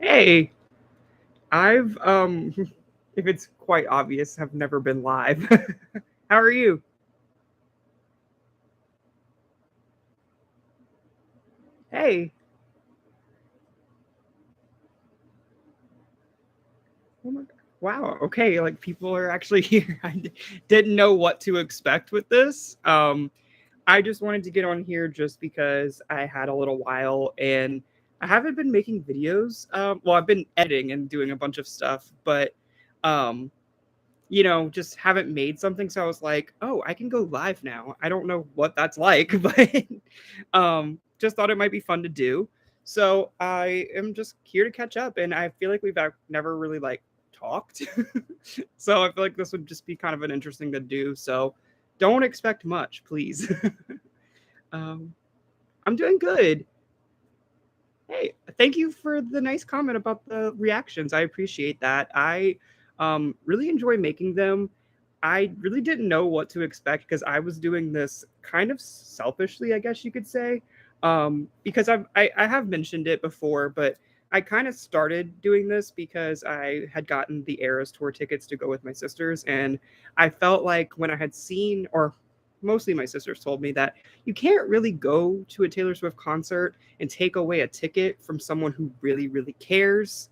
Hey, I've if it's quite obvious, have never been live. How are you? Hey. Oh my God. Wow. Okay, like people are actually here. Didn't know what to expect with this. I just wanted to get on here just because I had a little while and I haven't been making videos. Well, I've been editing and doing a bunch of stuff, but um just haven't made something. So I was like, oh, I can go live now. I don't know what that's like, but just thought it might be fun to do. So I am just here to catch up, and I feel like we've never really like talked. So I feel like this would just be kind of an interesting to do. So don't expect much, please. um, I'm doing good. Hey, thank you for the nice comment about the reactions. I appreciate that. I really enjoy making them. I really didn't know what to expect because I was doing this kind of selfishly, I guess you could say. Because I have mentioned it before, but I kind of started doing this because I had gotten the Eras tour tickets to go with my sisters, and I felt like when I had seen, or mostly my sisters told me that you can't really go to a Taylor Swift concert and take away a ticket from someone who really, really cares.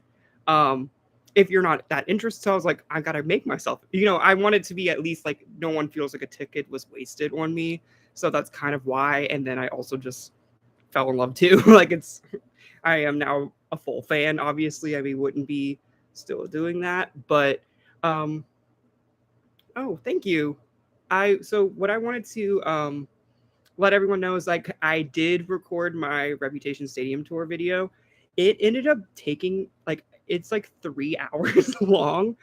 Um, if you're not that interested. So I was like, I gotta make myself, I wanted to be at least like no one feels like a ticket was wasted on me. So that's kind of why. And then I also just fell in love too. Like I am now a full fan. Obviously, I mean, wouldn't be still doing that, but um, oh, thank you. So what I wanted to let everyone know is like I did record my Reputation Stadium tour video. It ended up taking like it's like 3 hours long,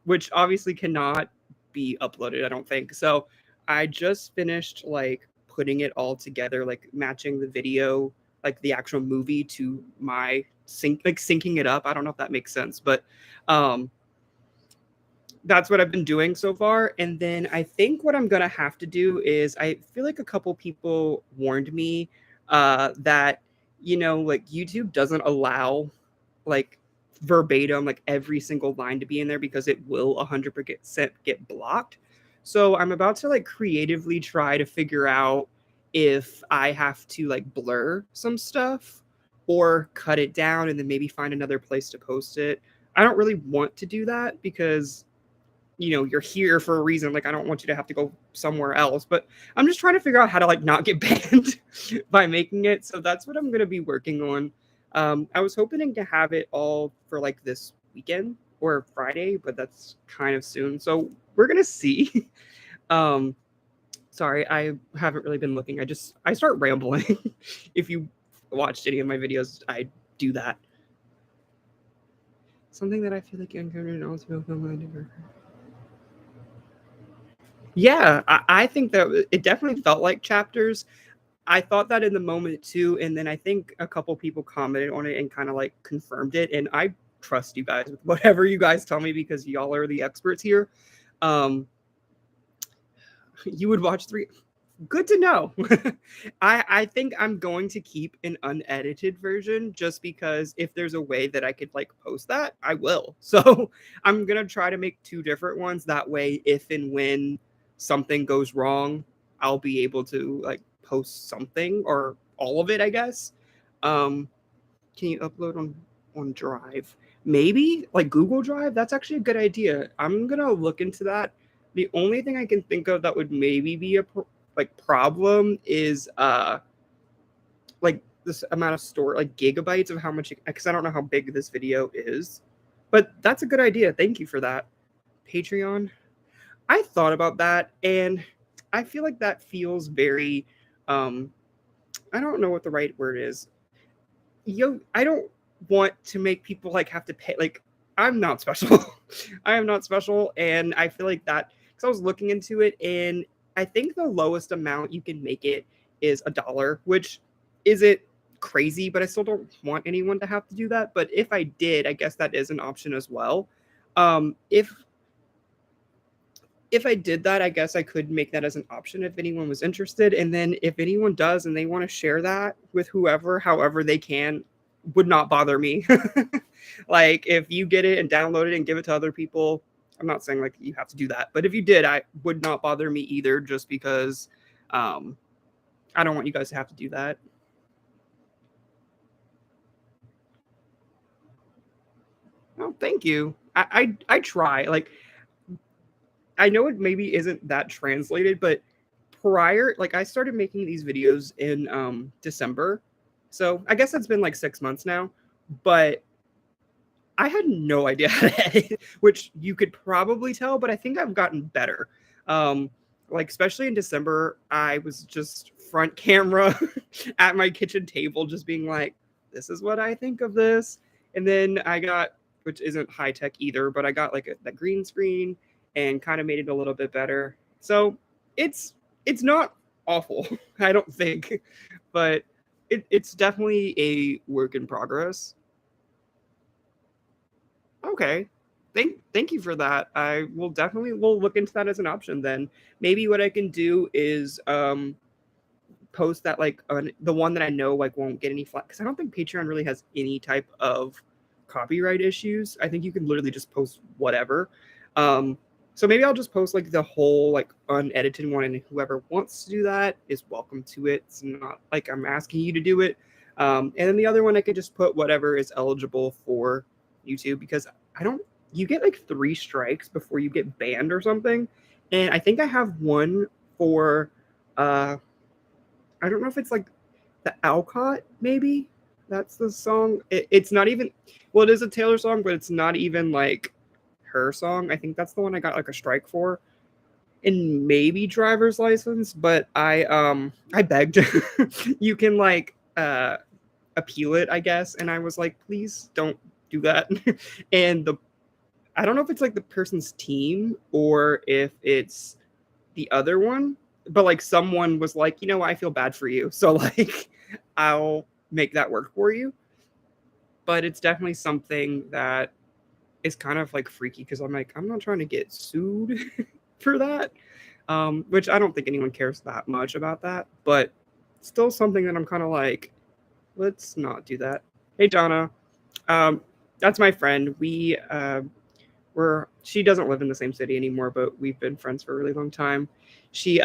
which obviously cannot be uploaded, I don't think. So I just finished like putting it all together, like matching the video, like the actual movie to my syncing it up. I don't know if that makes sense, but um that's what I've been doing so far. And then I think what I'm gonna have to do is I feel like a couple people warned me that like YouTube doesn't allow like verbatim like every single line to be in there because it will 100% get blocked. So I'm about to like creatively try to figure out if I have to like blur some stuff or cut it down and then maybe find another place to post it. I don't really want to do that because you're here for a reason. Like, I don't want you to have to go somewhere else, but I'm just trying to figure out how to like not get banned by making it. So that's what I'm going to be working on. I was hoping to have it all for like this weekend or Friday, but that's kind of soon. So we're going to see. um, sorry, I haven't really been looking. I start rambling. If you watched any of my videos, I do that. Something that I feel like you encountered also. Yeah, I think that it definitely felt like chapters. I thought that in the moment too, and then I think a couple people commented on it and kind of like confirmed it. And I trust you guys with whatever you guys tell me because y'all are the experts here. Um, you would watch three. Good to know. I think I'm going to keep an unedited version just because if there's a way that I could like post that, I will. So I'm gonna try to make two different ones. That way, if and when something goes wrong, I'll be able to like post something or all of it, I guess. Um, can you upload on Drive? Maybe like Google Drive. That's actually a good idea. I'm gonna look into that. The only thing I can think of that would maybe be a like problem is like this amount of store like gigabytes of how much because I don't know how big this video is. But that's a good idea. Thank you for that. Patreon. I thought about that and I feel like that feels very I don't know what the right word is. I don't want to make people like have to pay. Like, I'm not special. I am not special, and I feel like that because I was looking into it, and I think the lowest amount you can make it is $1, which isn't crazy, but I still don't want anyone to have to do that. But if I did, I guess that is an option as well. If I did that, I guess I could make that as an option if anyone was interested. And then if anyone does and they want to share that with whoever, however they can, would not bother me. Like if you get it and download it and give it to other people, I'm not saying like you have to do that, but if you did, I would not bother me either, just because um, I don't want you guys to have to do that. Oh, thank you. I try. Like I know it maybe isn't that translated, but prior, like I started making these videos in December. So I guess it's been like 6 months now, but I had no idea how to edit, which you could probably tell, but I think I've gotten better. Um, like especially in December, I was just front camera at my kitchen table, just being like, "This is what I think of this." And then I got, which isn't high tech either, but I got like that green screen and kind of made it a little bit better. So it's it's not awful, I don't think, but it's definitely a work in progress. Okay. Thank you for that. I will definitely will look into that as an option then. Maybe what I can do is post that like on the one that I know like won't get any flag, because I don't think Patreon really has any type of copyright issues. I think you can literally just post whatever. Um so maybe I'll just post like the whole like unedited one, and whoever wants to do that is welcome to it. It's not like I'm asking you to do it. And then the other one I could just put whatever is eligible for YouTube, because I don't you get like 3 strikes before you get banned or something. And I think I have one for uh I don't know if it's like the Alcott, maybe that's the song. It's not even, well, it is a Taylor song, but it's not even like her song. I think that's the one I got like a strike for, and maybe driver's license. But I begged. You can like appeal it, I guess, and I was like, please don't do that. And the I don't know if it's like the person's team or if it's the other one, but like someone was like, you know, I feel bad for you, so like I'll make that work for you. But it's definitely something that is kind of like freaky, because I'm like, I'm not trying to get sued for that, which I don't think anyone cares that much about that, but still something that I'm kind of like, let's not do that. Hey Donna, um, that's my friend. She doesn't live in the same city anymore, but we've been friends for a really long time. She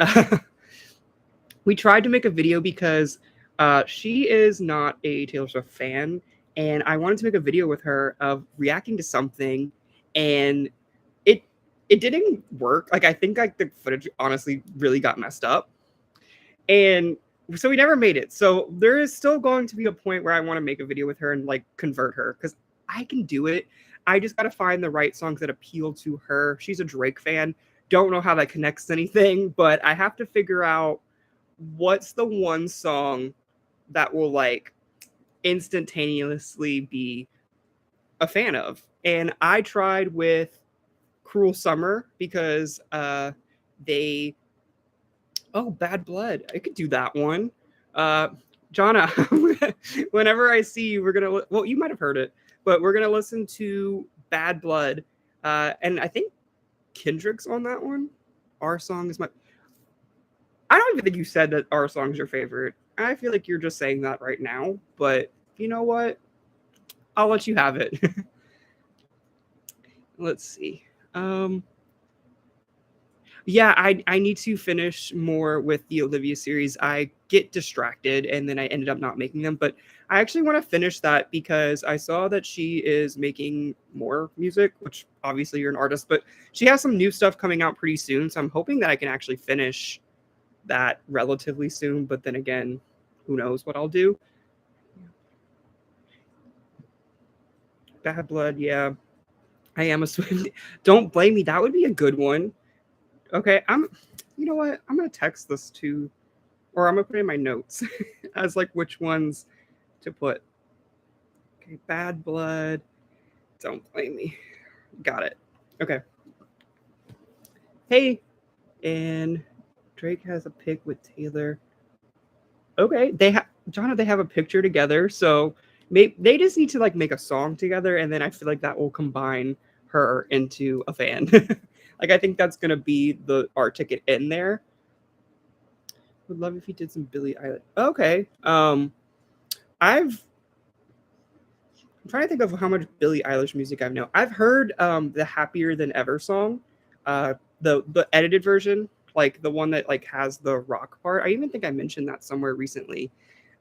we tried to make a video because she is not a Taylor Swift fan, and I wanted to make a video with her of reacting to something, and it it didn't work. Like I think like the footage honestly really got messed up, and so we never made it. So there is still going to be a point where I want to make a video with her and like convert her, because I can do it. I just got to find the right songs that appeal to her. She's a Drake fan. Don't know how that connects to anything, but I have to figure out what's the one song that will like instantaneously be a fan of. And I tried with Cruel Summer because they Bad Blood. I could do that one. Uh Jonna, whenever I see you, we're gonna well, you might have heard it, but we're gonna listen to Bad Blood. And I think Kendrick's on that one. Our song is my I don't even think you said that our song's your favorite. I feel like you're just saying that right now, but you know what? I'll let you have it. Let's see. Um, yeah, I need to finish more with the Olivia series. I get distracted and then I ended up not making them, but I actually want to finish that because I saw that she is making more music, which obviously you're an artist, but she has some new stuff coming out pretty soon. So I'm hoping that I can actually finish that relatively soon. But then again, who knows what I'll do. Bad Blood, yeah. I am a Swift. Don't blame me. That would be a good one. Okay, you know what? I'm gonna text this to, or I'm gonna put it in my notes as like which ones to put. Okay, Bad Blood. Don't blame me. Got it. Okay. Hey, and Drake has a pic with Taylor. Okay, Jonna, they have a picture together, so maybe they just need to like make a song together, and then I feel like that will combine her into a fan. Like I think that's gonna be the art ticket in there. Would love if he did some Billie Eilish. Okay, I've I'm trying to think of how much Billie Eilish music I know. I've heard the Happier Than Ever song, uh, the edited version, like the one that like has the rock part. I even think I mentioned that somewhere recently.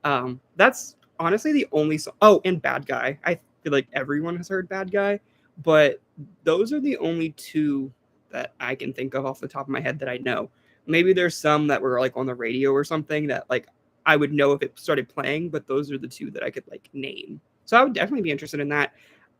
That's honestly the only song. Oh, and Bad Guy. I feel like everyone has heard Bad Guy, but those are the only two that I can think of off the top of my head that I know. Maybe there's some that were like on the radio or something that like I would know if it started playing, but those are the two that I could like name. So I would definitely be interested in that.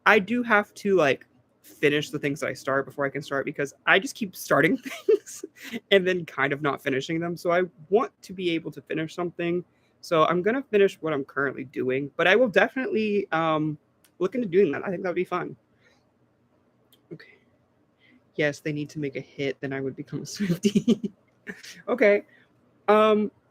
I do have to like finish the things that I start before I can start because I just keep starting things and then kind of not finishing them. So I want to be able to finish something. So I'm gonna finish what I'm currently doing, but I will definitely look into doing that. I think that would be fun. Okay. Yes, they need to make a hit, then I would become a Swiftie. Okay.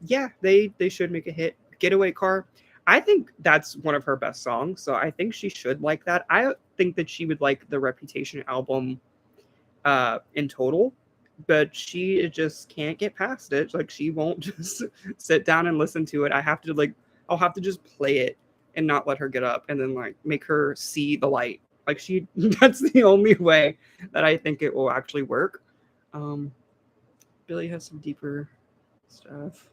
Yeah, they should make a hit. Getaway Car. I think that's one of her best songs, so I think she should like that. I think that she would like the Reputation album in total, but she just can't get past it. Like she won't just sit down and listen to it. I'll have to just play it and not let her get up and then like make her see the light. Like she that's the only way that I think it will actually work. Um Billy has some deeper stuff.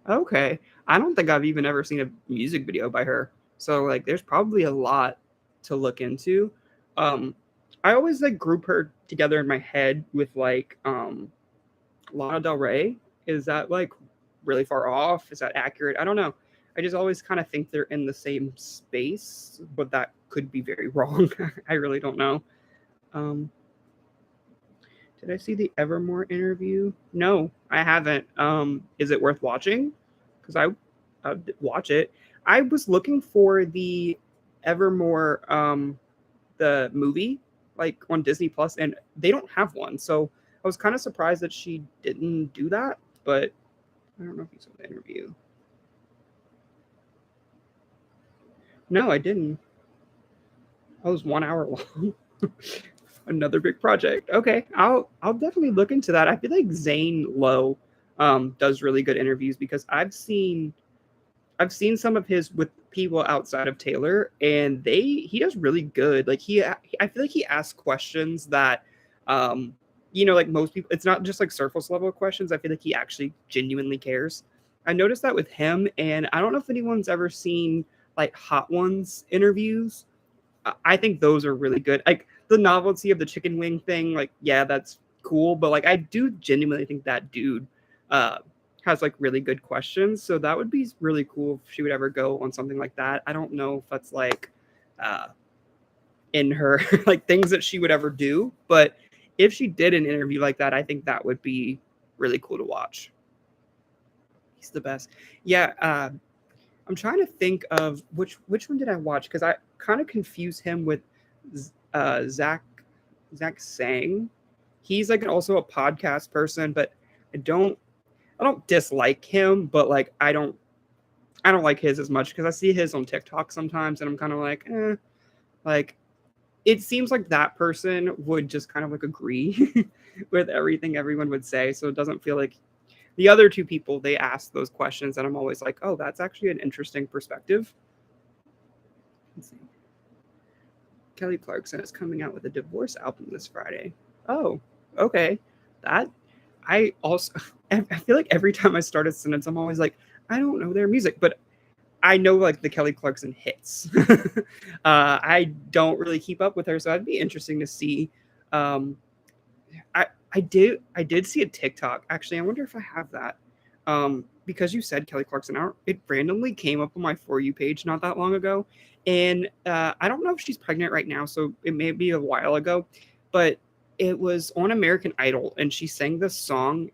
Okay. I don't think I've even ever seen a music video by her. So like there's probably a lot to look into. Um I always like group her together in my head with like Lana Del Rey. Is that like really far off? Is that accurate? I don't know. I just always kind of think they're in the same space, but that could be very wrong. I really don't know. Um did I see the Evermore interview? No, I haven't. Is it worth watching? Because I'd watch it. I was looking for the Evermore the movie like on Disney Plus, and they don't have one. So I was kind of surprised that she didn't do that. But I don't know if you saw the interview. No, I didn't. That was 1 hour long. Another big project. Okay, I'll definitely look into that. I feel like Zane Lowe does really good interviews because I've seen some of his with people outside of Taylor, and he does really good. Like I feel like he asks questions that, um, like most people, it's not just like surface level questions. I feel like he actually genuinely cares. I noticed that with him, and I don't know if anyone's ever seen like Hot Ones interviews. I think those are really good. Like the novelty of the chicken wing thing, like yeah, that's cool. But like I do genuinely think that dude uh, has like really good questions. So that would be really cool if she would ever go on something like that. I don't know if that's like uh, in her like things that she would ever do, but if she did an interview like that, I think that would be really cool to watch. He's the best. Yeah, I'm trying to think of which one did I watch because I kind of confuse him with Zach Sang. He's like also a podcast person, but I don't I don't dislike him, but like I don't like his as much because I see his on TikTok sometimes, and I'm kind of like, like it seems like that person would just kind of like agree with everything everyone would say, so it doesn't feel like the other two people they ask those questions, and I'm always like, oh, that's actually an interesting perspective. Let's see. Kelly Clarkson is coming out with a divorce album this Friday. Oh, okay. That I also I feel like every time I start a sentence, I'm always like, I don't know their music, but I know like the Kelly Clarkson hits. I don't really keep up with her, so it'd be interesting to see. Um, I did see a TikTok. Actually, I wonder if I have that. Because you said Kelly Clarkson, it randomly came up on my For You page not that long ago, and I don't know if she's pregnant right now, so it may be a while ago, but it was on American Idol, and she sang this song.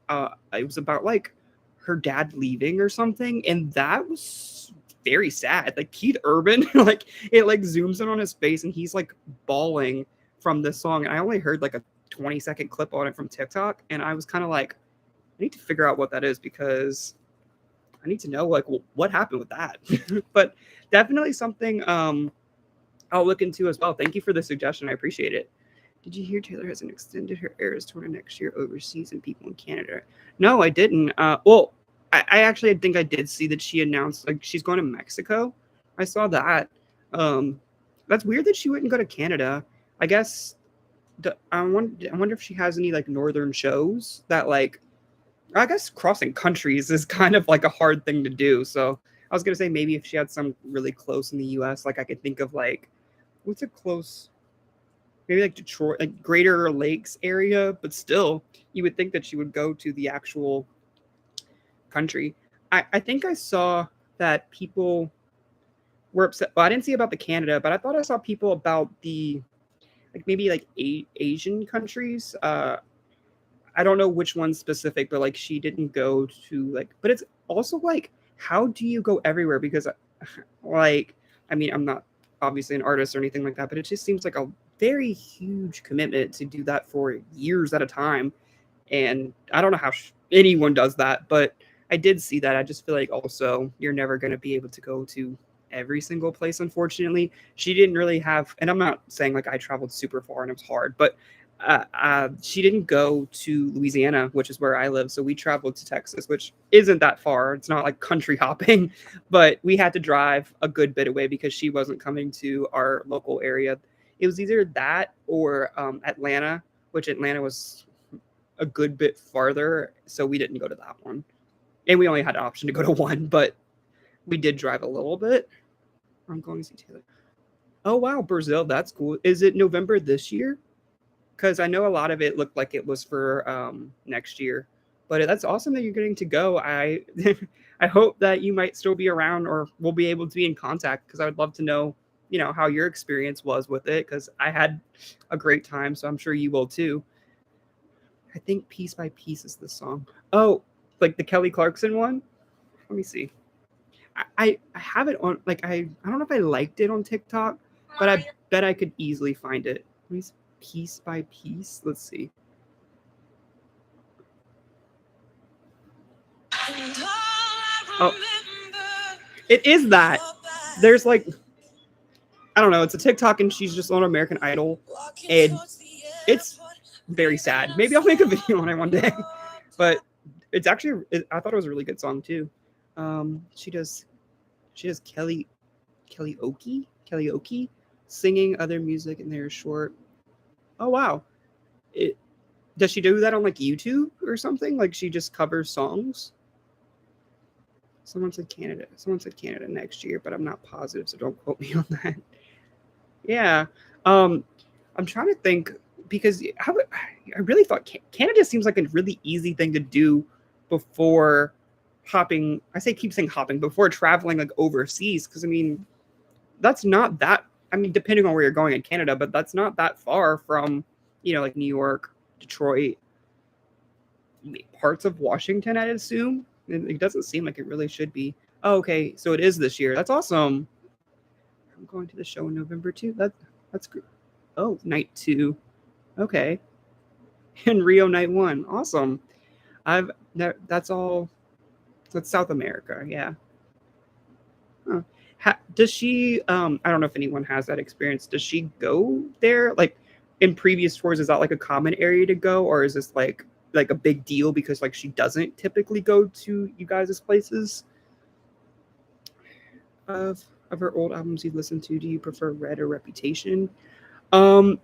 It was about like her dad leaving or something, and that was very sad. Like Keith Urban, like it like zooms in on his face, and he's like bawling from this song. And I only heard like a 20-second clip on it from TikTok, and I was kind of like, I need to figure out what that is because I need to know like what happened with that. But definitely something I'll look into as well. Thank you for the suggestion. I appreciate it. Did you hear Taylor hasn't extended her Eras tour next year overseas and people in Canada? No, I didn't. Well, I actually think I did see that she announced like she's going to Mexico. I saw that. Um, that's weird that she wouldn't go to Canada. I guess I wonder if she has any like northern shows that like I guess crossing countries is kind of like a hard thing to do. So I was gonna say maybe if she had some really close in the U.S., like I could think of like what's a close, maybe like Detroit, like Greater Lakes area, but still, you would think that she would go to the actual country. I think I saw that people were upset. Well, I didn't see about the Canada, but I thought I saw people about the like maybe like Asian countries. I don't know which one specific, but like she didn't go to like, but it's also like, how do you go everywhere? Because like, I mean, I'm not obviously an artist or anything like that, but it just seems like a very huge commitment to do that for years at a time. And I don't know how anyone does that, but I did see that. I just feel like also you're never going to be able to go to every single place, unfortunately. She didn't really have, and I'm not saying like I traveled super far and it was hard, but she didn't go to Louisiana, which is where I live. So we traveled to Texas, which isn't that far. It's not like country hopping, but we had to drive a good bit away because she wasn't coming to our local area. It was either that or Atlanta, which Atlanta was a good bit farther. So we didn't go to that one. And we only had an option to go to one, but we did drive a little bit. I'm going to see Taylor. Oh, wow. Brazil. That's cool. Is it November this year? Because I know a lot of it looked like it was for next year, but that's awesome that you're getting to go. I I hope that you might still be around or we'll be able to be in contact because I would love to know, you know, how your experience was with it because I had a great time, so I'm sure you will too. I think Piece by Piece is the song. Oh, like the Kelly Clarkson one? Let me see. I have it on like I don't know if I liked it on TikTok, but I bet I could easily find it. Let me see. Piece by Piece. Let's see. Oh, it is that. There's like, I don't know. It's a TikTok and she's just on American Idol, and it's very sad. Maybe I'll make a video on it one day. But it's actually, I thought it was a really good song too. She does Kelly Oki singing other music in there short. Oh wow. It Does she do that on like YouTube or something? Like she just covers songs? Someone said Canada. Someone said Canada next year, but I'm not positive, so don't quote me on that. Yeah. Um, I'm trying to think because I really thought Canada seems like a really easy thing to do before hopping. I say keep saying hopping before traveling like overseas because I mean that's not that. I mean, depending on where you're going in Canada, but that's not that far from like New York, Detroit, parts of Washington, I'd assume. It doesn't seem like it really should be. Oh, okay, so it is this year. That's awesome. I'm going to the show in November too. That's good. Oh, night 2. Okay. And Rio night 1. Awesome. That's all. That's South America. Yeah. Huh. Does she? I don't know if anyone has that experience. Does she go there? Like in previous tours, is that like a common area to go, or is this like a big deal because like she doesn't typically go to you guys' places? Of her old albums you listened to, do you prefer Red or Reputation? Um,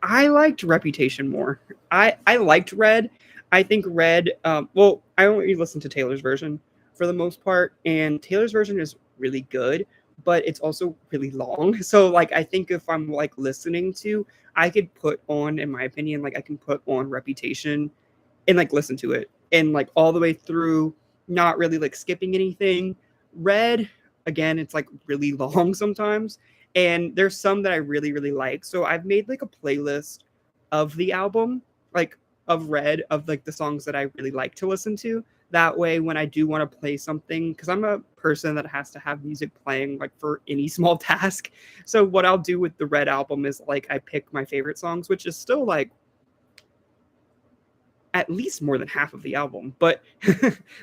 I liked Reputation more. I liked Red. I think Red. Well, I only listened to Taylor's version for the most part, and Taylor's version is really good, but it's also really long. So like, I think if I'm like listening to, I could put on, in my opinion, like I can put on Reputation and like listen to it and like all the way through, not really like skipping anything. Red, again, it's like really long sometimes, and there's some that I really really like. So I've made like a playlist of the album, like of Red, of like the songs that I really like to listen to. That way, when I do want to play something, because I'm a person that has to have music playing like for any small task. So what I'll do with the Red album is like I pick my favorite songs, which is still like at least more than half of the album. But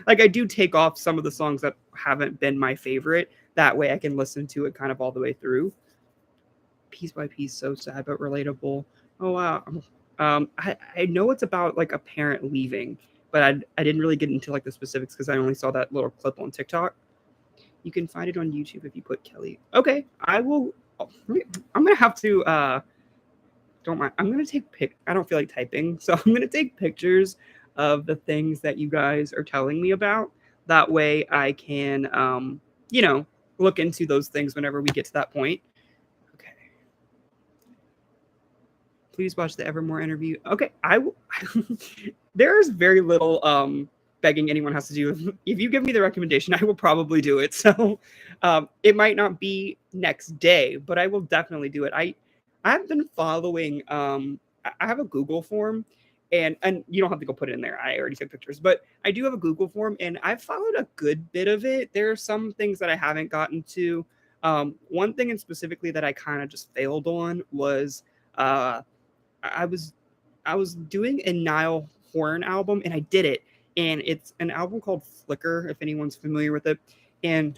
like I do take off some of the songs that haven't been my favorite. That way I can listen to it kind of all the way through. Piece by Piece, so sad but relatable. Oh wow. I know it's about like a parent leaving, but I didn't really get into like the specifics because I only saw that little clip on TikTok. You can find it on YouTube if you put Kelly. Okay, I will I'm gonna have to don't mind. I'm gonna take I don't feel like typing, so I'm gonna take pictures of the things that you guys are telling me about. That way, I can, you know, look into those things whenever we get to that point. Okay. Please watch the Evermore interview. Okay, I will. There's very little begging anyone has to do. If you give me the recommendation, I will probably do it. So it might not be next day, but I will definitely do it. I've been following. I have a Google form, and you don't have to go put it in there. I already took pictures, but I do have a Google form, and I've followed a good bit of it. There are some things that I haven't gotten to. One thing in specifically that I kind of just failed on was uh, I was I was doing a Niall Horan album, and I did it. And it's an album called Flicker, if anyone's familiar with it. And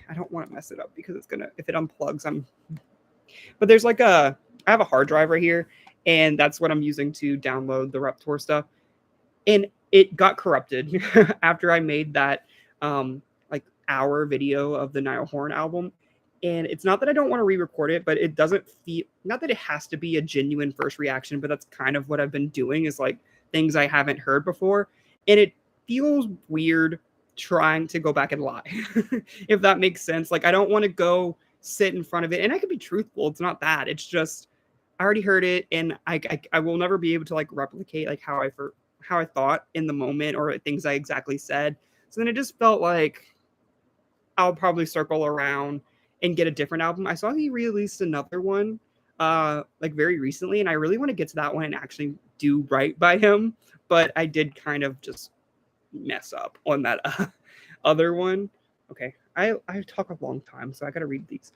I don't want to mess it up because it's gonna, if it unplugs, but there's like I have a hard drive right here, and that's what I'm using to download the Reptor stuff. And it got corrupted after I made that like hour video of the Niall Horan album. And it's not that I don't want to re-record it, but it doesn't feel, not that it has to be a genuine first reaction, but that's kind of what I've been doing, is like things I haven't heard before. And it feels weird trying to go back and lie, if that makes sense. Like, I don't want to go sit in front of it, and I can be truthful. It's not that. It's just I already heard it, and I will never be able to like replicate like how I thought in the moment, or things I exactly said. So then it just felt like I'll probably circle around and get a different album. I saw he released another one like very recently, and I really want to get to that one and actually do right by him, but I did kind of just mess up on that other one. Okay, I talk a long time, so I gotta read these.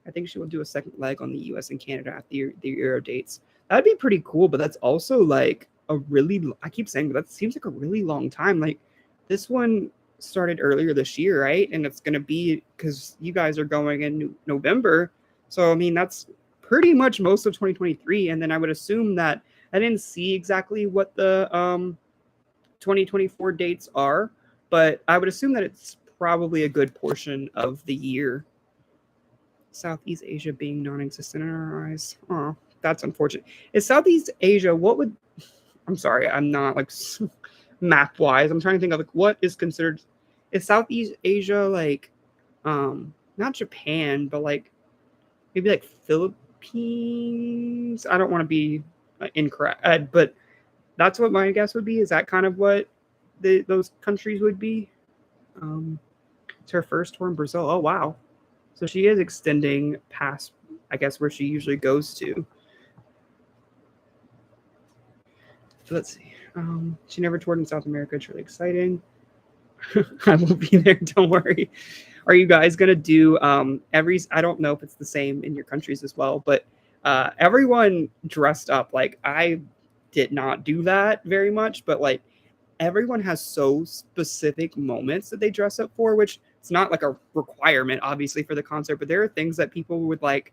I think she will do a second leg on the US and Canada at the Euro dates. That'd be pretty cool, but that's also like a really, I keep saying, but that seems like a really long time. Like, this one started earlier this year, right? And it's going to be, because you guys are going in November. So, I mean, that's pretty much most of 2023. And then I would assume that I didn't see exactly what the 2024 dates are, but I would assume that it's probably a good portion of the year. Southeast Asia being non-existent in our eyes. Oh, that's unfortunate. Is Southeast Asia, what would, I'm sorry, I'm not like map wise. I'm trying to think of like what is considered, is Southeast Asia like not Japan, but like maybe like Philippines? I don't want to be incorrect, but that's what my guess would be. Is that kind of what those countries would be? It's her first tour in Brazil. Oh wow. So she is extending past, I guess, where she usually goes to. So let's see. She never toured in South America. It's really exciting. I will be there. Don't worry. Are you guys gonna do I don't know if it's the same in your countries as well, but everyone dressed up. Like, I did not do that very much, but like everyone has so specific moments that they dress up for, which it's not like a requirement, obviously, for the concert, but there are things that people would like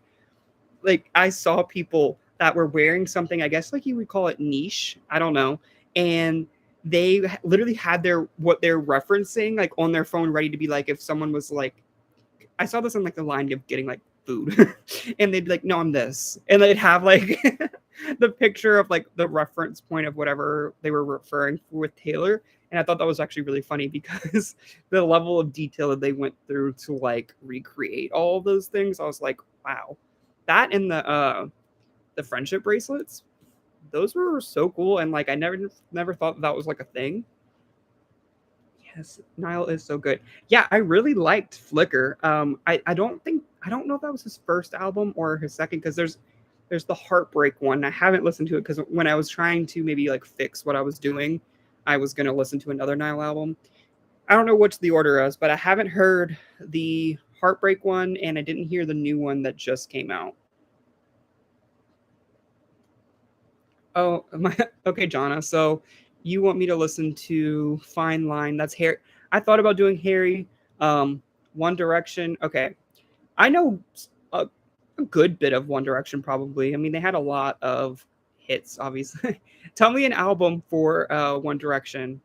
I saw people that were wearing something, I guess like you would call it niche, I don't know, and they literally had what they're referencing like on their phone ready to be like, if someone was like, I saw this on like the line of getting like food and they'd be like, no, I'm this, and they'd have like the picture of like the reference point of whatever they were referring to with Taylor. And I thought that was actually really funny because the level of detail that they went through to like recreate all of those things, I was like, wow. That and the friendship bracelets, those were so cool, and like I never thought that was like a thing. Yes, Niall is so good. Yeah, I really liked Flicker. I don't know if that was his first album or his second, because there's the Heartbreak one. I haven't listened to it because when I was trying to maybe like fix what I was doing, I was gonna listen to another Niall album. I don't know which the order is, but I haven't heard the Heartbreak one, and I didn't hear the new one that just came out. Oh, okay, Jonna. So you want me to listen to Fine Line? That's Harry. I thought about doing Harry. One Direction. Okay, I know a good bit of One Direction, probably. I mean, they had a lot of hits, obviously. Tell me an album for One Direction.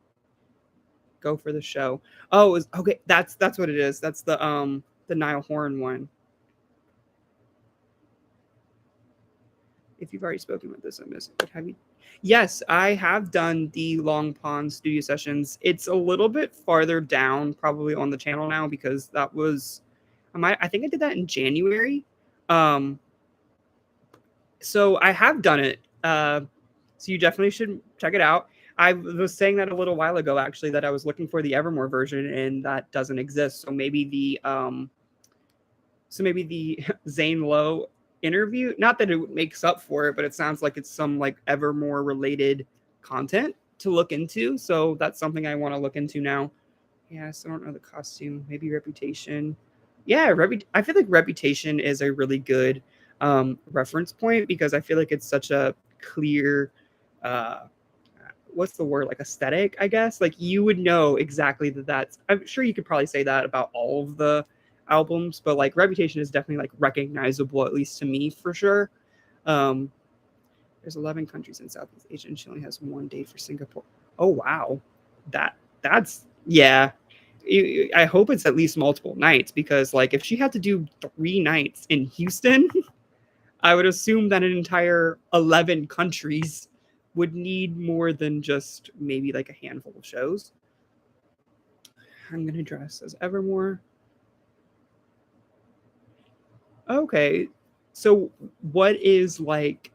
Go for the show. Oh, okay. That's what it is. That's the Niall Horan one. If you've already spoken with this, I miss it. But have you? Yes, I have done the Long Pond studio sessions. It's a little bit farther down, probably on the channel now, because that was, I think I did that in January. So I have done it. So you definitely should check it out. I was saying that a little while ago, actually, that I was looking for the Evermore version, and that doesn't exist. So maybe the Zane Lowe interview, not that it makes up for it, but it sounds like it's some like Evermore related content to look into. So that's something I want to look into now. Yes, I don't know the costume. Maybe Reputation. Yeah, I feel like Reputation is a really good reference point, because I feel like it's such a clear, what's the word, like aesthetic, I guess. Like you would know exactly that's. I'm sure you could probably say that about all of the albums, but like Reputation is definitely like recognizable, at least to me, for sure. There's 11 countries in Southeast Asia, and she only has one date for Singapore. Oh wow, that's yeah. I hope it's at least multiple nights, because like if she had to do 3 nights in Houston, I would assume that an entire 11 countries would need more than just maybe like a handful of shows. I'm gonna dress as Evermore. Okay, so what is like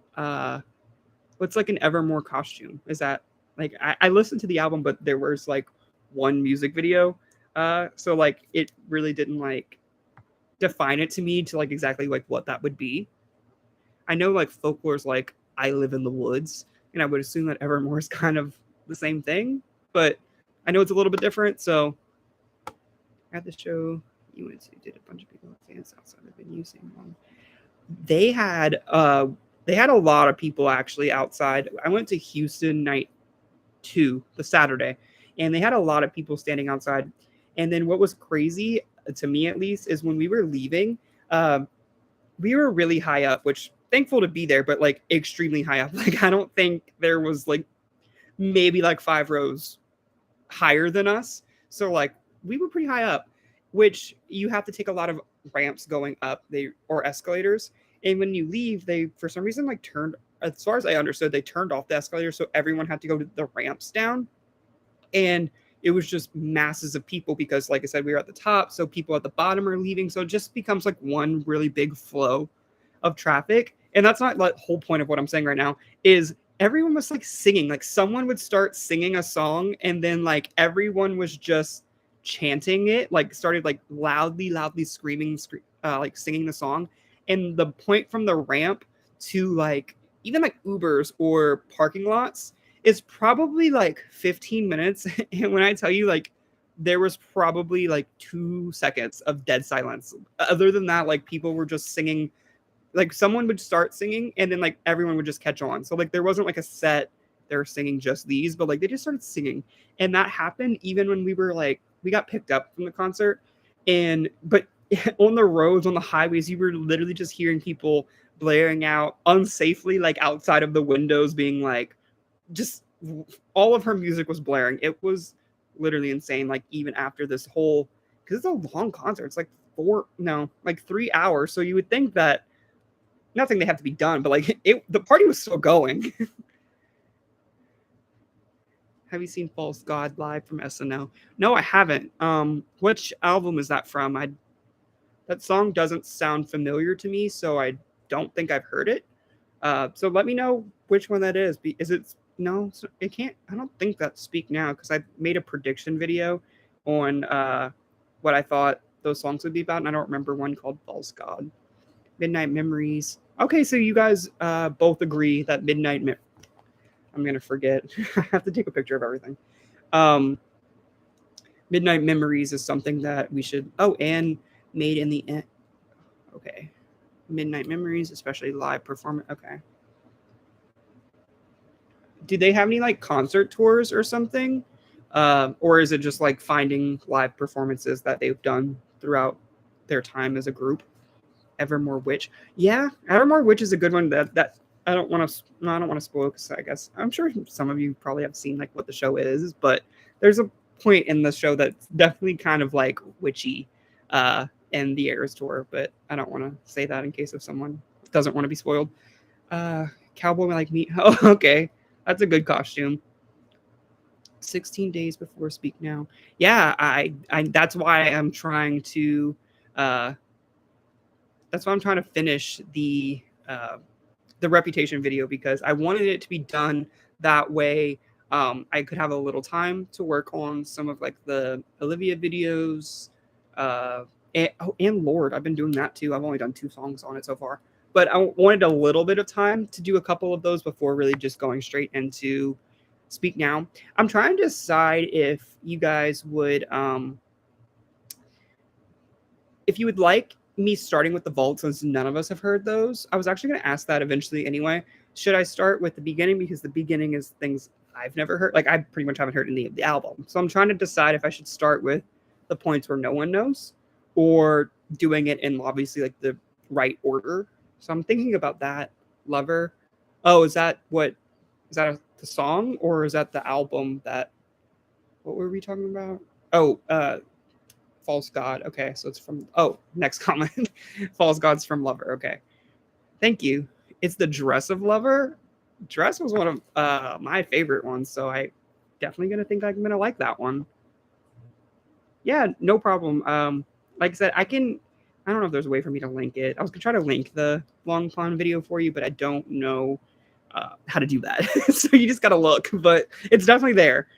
what's like an Evermore costume? Is that like I listened to the album, but there was like one music video, so like it really didn't like define it to me to like exactly like what that would be. I know like Folklore's like I live in the woods, and I would assume that Evermore is kind of the same thing, but I know it's a little bit different. So at the show you went to, did a bunch of people dance outside the venue sing along. They had a lot of people actually outside. I went to Houston night 2, the Saturday, and they had a lot of people standing outside. And then what was crazy to me, at least, is when we were leaving, we were really high up, which thankful to be there, but like extremely high up. Like I don't think there was like maybe like 5 rows higher than us. So like we were pretty high up, which you have to take a lot of ramps going up, or escalators. And when you leave, they for some reason like turned, as far as I understood, they turned off the escalator, so everyone had to go to the ramps down. And it was just masses of people, because like I said, we were at the top, so people at the bottom are leaving, so it just becomes like one really big flow of traffic. And that's not the whole point of what I'm saying right now. Is everyone was like singing, like someone would start singing a song, and then like everyone was just chanting it, like started like loudly screaming, like singing the song. And the point from the ramp to like even like Ubers or parking lots is probably like 15 minutes. And when I tell you, like, there was probably like 2 seconds of dead silence. Other than that, like people were just singing, like someone would start singing and then like everyone would just catch on. So like there wasn't like a set, they were singing just these, but like they just started singing. And that happened even when we were like, we got picked up from the concert. But on the roads, on the highways, you were literally just hearing people blaring out unsafely, like outside of the windows, being like, just all of her music was blaring. It was literally insane. Like even after this whole, because it's a long concert, it's like 3 hours. So you would think that, nothing they have to be done, but like the party was still going. Have you seen False God live from SNL? No, I haven't. Which album is that from? That song doesn't sound familiar to me, so I don't think I've heard it. So let me know which one that is. Is it? No, it can't. I don't think that's Speak Now, because I made a prediction video on what I thought those songs would be about, and I don't remember one called False God. Midnight Memories. Okay, so you guys both agree that I'm gonna forget. I have to take a picture of everything. Midnight Memories is something that we should. Oh, and Made in the End. Okay, Midnight Memories, especially live performance. Okay. Do they have any like concert tours or something, or is it just like finding live performances that they've done throughout their time as a group? Evermore Witch. Yeah, Evermore Witch is a good one. That I don't want to spoil, because I guess I'm sure some of you probably have seen like what the show is, but there's a point in the show that's definitely kind of like witchy in the Eras tour, but I don't want to say that in case if someone doesn't want to be spoiled. Cowboy like me. Oh, okay. That's a good costume. 16 days before Speak Now. Yeah, I that's why I'm trying to uh that's why I'm trying to finish the Reputation video, because I wanted it to be done that way. I could have a little time to work on some of like the Olivia videos, and Lord, I've been doing that too. I've only done 2 songs on it so far, but I wanted a little bit of time to do a couple of those before really just going straight into Speak Now. I'm trying to decide if you would like me starting with the vault, since none of us have heard those. I was actually going to ask that eventually anyway. Should I start with the beginning, because the beginning is things I've never heard, like I pretty much haven't heard any of the album. So I'm trying to decide if I should start with the points where no one knows, or doing it in obviously like the right order. So I'm thinking about that. Lover. Oh, is that the song, or is that the album? What were we talking about? Oh, False God. Okay, so it's from. Oh, next comment. False God's from Lover. Okay, thank you. It's the Dress of Lover. Dress was one of my favorite ones, so I definitely I'm gonna like that one. Yeah, no problem. Like I said, I can. I don't know if there's a way for me to link it. I was gonna try to link the Long Pond video for you, but I don't know how to do that. So you just gotta look, but it's definitely there.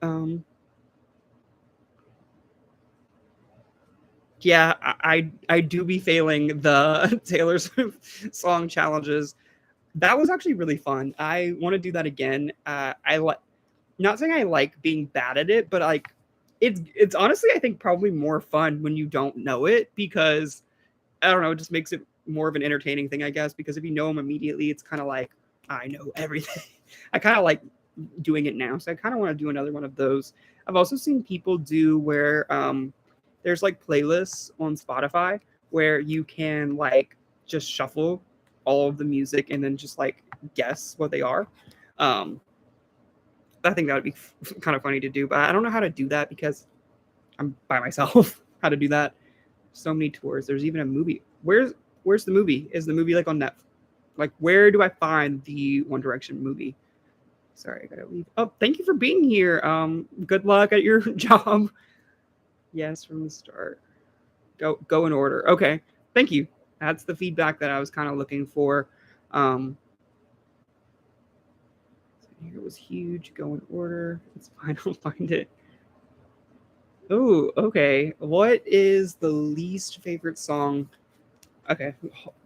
Um, yeah, I do be failing the Taylor Swift song challenges. That was actually really fun. I want to do that again. I like, not saying I like being bad at it, but like it's honestly, I think, probably more fun when you don't know it, because I don't know, it just makes it more of an entertaining thing, I guess, because if you know them immediately, it's kind of like I know everything. I kind of like doing it now, so I kind of want to do another one of those. I've also seen people do where there's like playlists on Spotify where you can like just shuffle all of the music and then just like guess what they are. Um, I think that would be kind of funny to do, but I don't know how to do that because I'm by myself. How to do that? So many tours. There's even a movie. Where's the movie? Is the movie like on Netflix? Like, where do I find the One Direction movie? Sorry, I gotta leave. Oh, thank you for being here. Good luck at your job. Yes, from the start. Go in order. Okay, thank you. That's the feedback that I was kind of looking for. Here it was huge. Go in order. It's fine. I'll find it. Oh, okay. What is the least favorite song? Okay,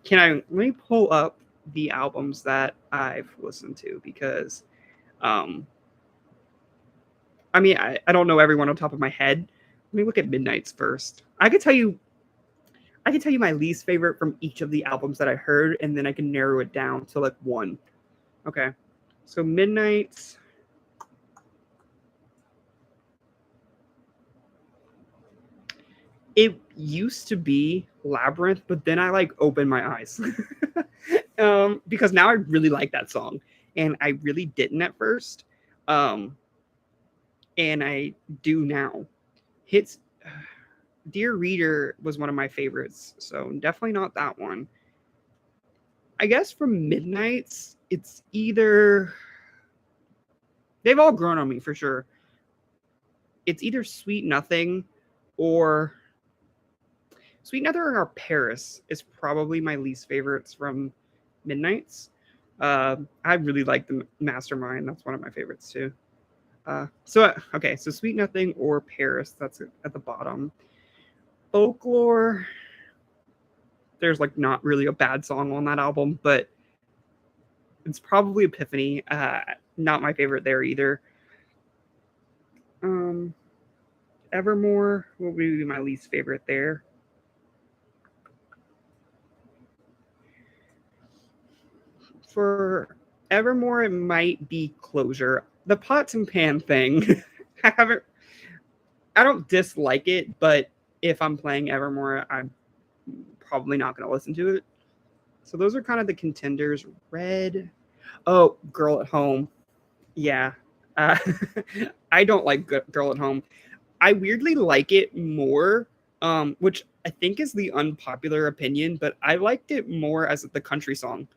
let me pull up the albums that I've listened to, because I mean, I don't know everyone on top of my head. Let me look at Midnight's first. I could tell you my least favorite from each of the albums that I heard, and then I can narrow it down to like one. Okay. So Midnight's. It used to be Labyrinth, but then I like opened my eyes. Because now I really like that song, and I really didn't at first. And I do now. Hits Dear Reader was one of my favorites, so definitely not that one. I guess from Midnight's, it's either, they've all grown on me for sure. It's either Sweet Nothing or Paris is probably my least favorites from Midnight's. I really like the Mastermind. That's one of my favorites too. So Sweet Nothing or Paris. That's at the bottom. Folklore. There's like not really a bad song on that album, but it's probably Epiphany. Not my favorite there either. Evermore will be my least favorite there. For Evermore, it might be Closure. The Pots and Pan thing, I don't dislike it, but if I'm playing Evermore, I'm probably not going to listen to it. So those are kind of the contenders. Red. Oh, Girl at Home. Yeah. I don't like Girl at Home. I weirdly like it more, which I think is the unpopular opinion, but I liked it more as the country song.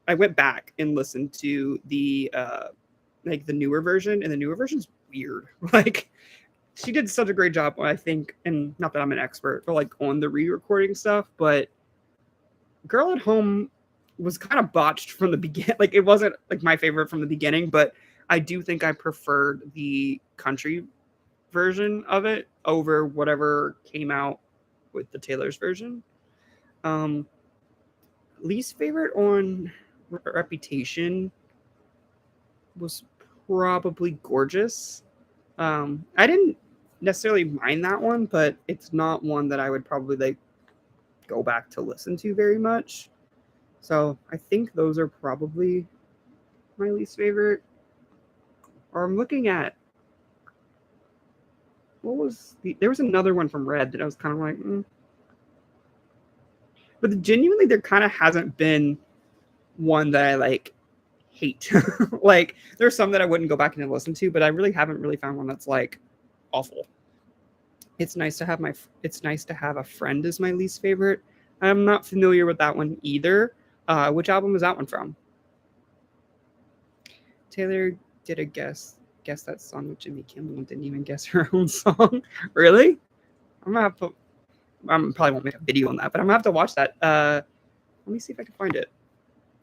I went back and listened to the like the newer version, and the newer version's weird. Like she did such a great job, I think, and not that I'm an expert, but like on the re-recording stuff, but Girl at Home was kind of botched from the beginning. Like it wasn't like my favorite from the beginning, but I do think I preferred the country version of it over whatever came out with the Taylor's version. Um, Least favorite on Reputation was probably Gorgeous. I didn't necessarily mind that one, but it's not one that I would probably like go back to listen to very much. So I think those are probably my least favorite. Or I'm looking at there was another one from Red that I was kind of like, but genuinely there kind of hasn't been one that I like hate. Like there's some that I wouldn't go back and listen to, but I really haven't really found one that's like awful. It's nice to have a friend as my least favorite. I'm not familiar with that one either. Which album is that one from? Taylor did a guess that song with Jimmy Kimmel and didn't even guess her own song. Really? I'm gonna have to. I probably won't make a video on that, but I'm gonna have to watch that. Let me see if I can find it,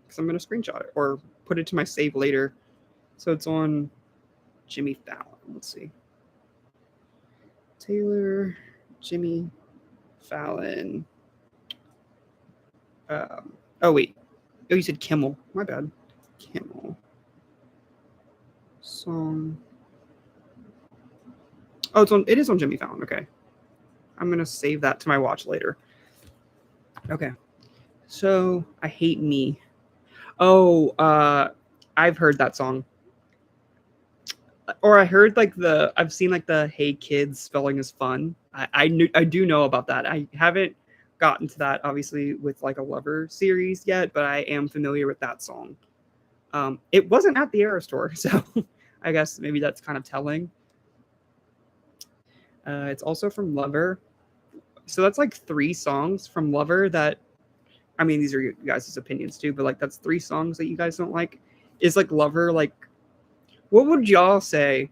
because I'm gonna screenshot it or put it to my save later. So it's on Jimmy Fallon. Let's see. Taylor, Jimmy Fallon. Oh wait. Oh, you said Kimmel. My bad. Kimmel. Song. Oh, it is on Jimmy Fallon. Okay. I'm going to save that to my watch later. Okay. So, I Hate Me. Oh, I've heard that song. Or I heard I've seen like the Hey Kids spelling is fun. I do know about that. I haven't gotten to that obviously with like a Lover series yet, but I am familiar with that song. It wasn't at the Era store, so I guess maybe that's kind of telling. It's also from Lover. So that's like 3 songs from Lover that, I mean, these are you guys' opinions too, but like that's 3 songs that you guys don't like. Is like Lover, like, what would y'all say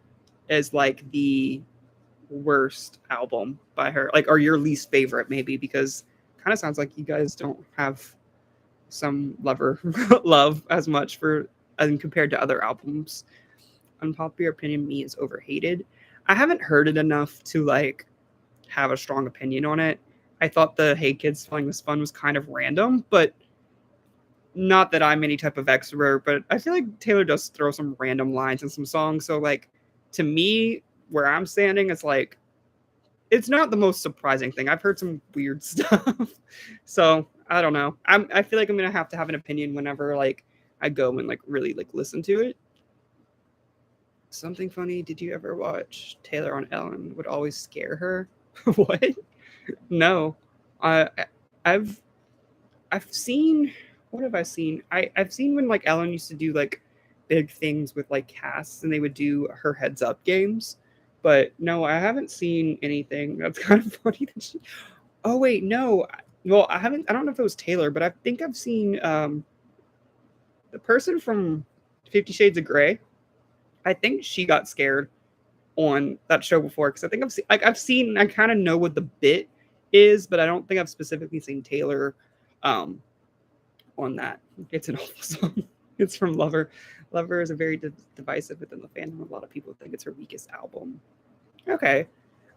is like the worst album by her? Like, or your least favorite maybe, because kind of sounds like you guys don't have some Lover love as much compared to other albums. Unpopular opinion, Me is overhated. I haven't heard it enough to like have a strong opinion on it. I thought the Hey Kids Spelling This Fun was kind of random, but not that I'm any type of expert, but I feel like Taylor does throw some random lines in some songs. So like to me, where I'm standing, it's like it's not the most surprising thing. I've heard some weird stuff. So I don't know. I feel like I'm gonna have to have an opinion whenever like I go and like really like listen to it. Something funny. Did you ever watch Taylor on Ellen? Would always scare her. What? No. I've seen. What have I seen? I've seen when like Ellen used to do like big things with like casts, and they would do her Heads Up games. But no, I haven't seen anything. That's kind of funny. Oh wait, no. Well, I haven't. I don't know if it was Taylor, but I think I've seen the person from 50 Shades of Grey. I think she got scared on that show before, because I think I kind of know what the bit is, but I don't think I've specifically seen Taylor on that. It's an awful song. It's from Lover. Lover is a very divisive within the fandom. A lot of people think it's her weakest album. Okay.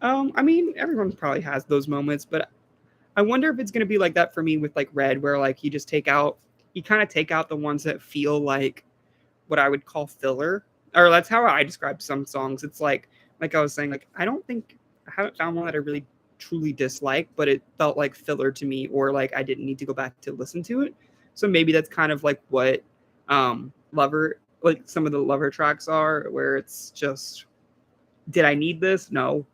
I mean, everyone probably has those moments, but I wonder if it's going to be like that for me with like Red, where like you kind of take out the ones that feel like what I would call filler. Or that's how I describe some songs. It's like I was saying, like I haven't found one that I really truly dislike, but it felt like filler to me, or like I didn't need to go back to listen to it. So maybe that's kind of like what Lover, like some of the Lover tracks are, where it's just, did I need this? No.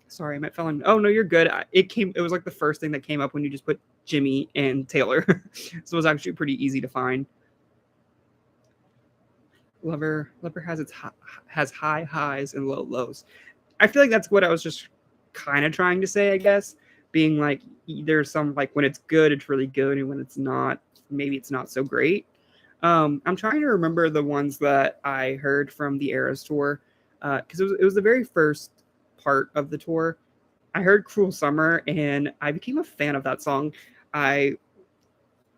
Sorry, I might fell in. Oh no, you're good. It was like the first thing that came up when you just put Jimmy and Taylor. So it was actually pretty easy to find. Lover has high highs and low lows. I feel like that's what I was just kind of trying to say, I guess. being like there's some like when it's good, it's really good, and when it's not, maybe it's not so great. I'm trying to remember the ones that I heard from the Eras tour because it was the very first part of the tour. I heard "Cruel Summer" and I became a fan of that song. I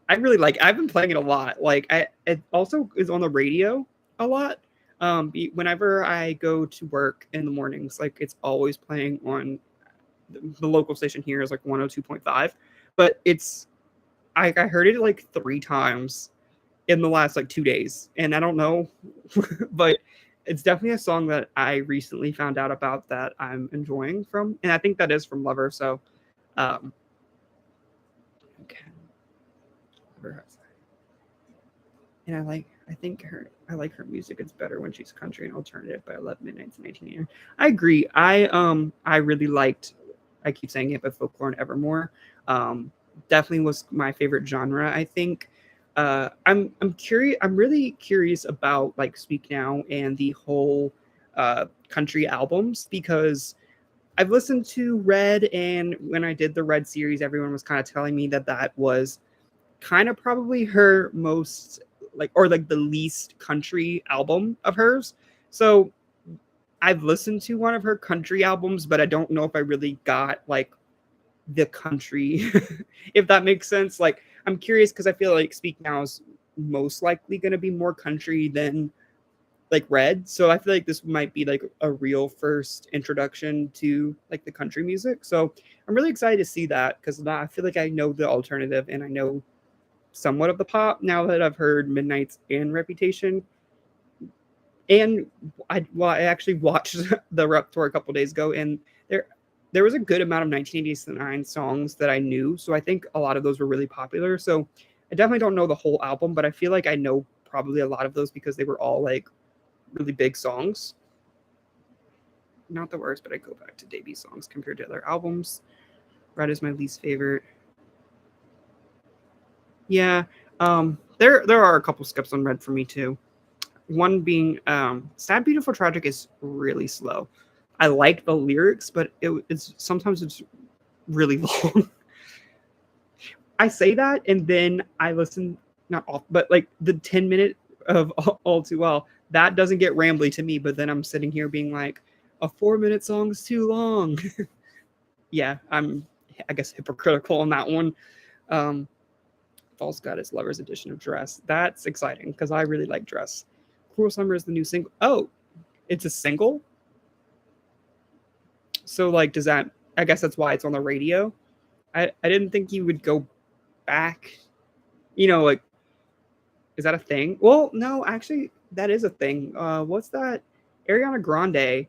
I really like. I've been playing it a lot. Like it also is on the radio a lot. Whenever I go to work in the mornings, like it's always playing on the local station here is like 102.5. But I heard it like 3 times in the last like 2 days, and I don't know, but it's definitely a song that I recently found out about that I'm enjoying from, and I think that is from Lover. So, um, okay, and I like her music. It's better when she's country and alternative, but I love Midnight's 1980. I agree. I really liked. I keep saying it, but Folklore and Evermore. Um, Definitely was my favorite genre. I think. I'm curious. I'm really curious about like Speak Now and the whole country albums because I've listened to Red, and when I did the Red series, everyone was kind of telling me that that was kind of probably her most like or like the least country album of hers. So I've listened to one of her country albums, but I don't know if I really got like the country, if that makes sense. Like I'm curious because I feel like Speak Now is most likely going to be more country than like Red. So I feel like this might be like a real first introduction to like the country music. So I'm really excited to see that because I feel like I know the alternative and I know somewhat of the pop now that I've heard Midnight's and Reputation. And I actually watched the Rep tour a couple days ago, and there was a good amount of 1989 songs that I knew. So I think a lot of those were really popular. So I definitely don't know the whole album, but I feel like I know probably a lot of those because they were all like really big songs. Not the worst, but I go back to debut songs compared to other albums. Red is my least favorite. Yeah, there are a couple skips on Red for me too. One being Sad Beautiful Tragic is really slow. I like the lyrics, but it's sometimes it's really long. I say that and then I listen not off, but like the 10 minute of All Too Well, that doesn't get rambly to me, but then I'm sitting here being like, a 4 minute song is too long. Yeah, I guess hypocritical on that one. Um False Goddess Lovers edition of Dress. That's exciting because I really like Dress. Cruel Summer is the new single. Oh, it's a single? So like does that I guess that's why it's on the radio. I didn't think you would go back. Like is that a thing? Well, no, actually that is a thing. What's that? Ariana Grande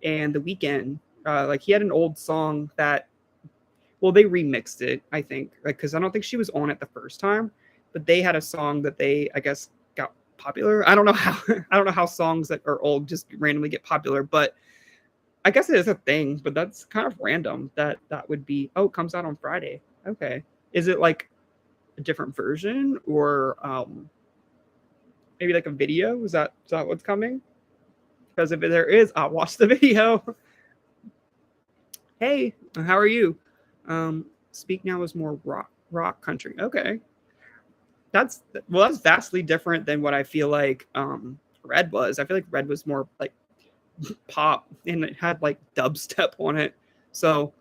and The Weeknd. Like he had an old song that well, they remixed it, I think, like because I don't think she was on it the first time, but they had a song that they, I guess, got popular. I don't know how I don't know how songs that are old just randomly get popular, but I guess it is a thing. But that's kind of random. That would be it comes out on Friday. Okay, is it like a different version or maybe like a video? Is that what's coming? Because if there is, I'll watch the video. Hey, how are you? Speak Now is more rock country. Okay. That's vastly different than what I feel like Red was. I feel like Red was more like pop and it had like dubstep on it. So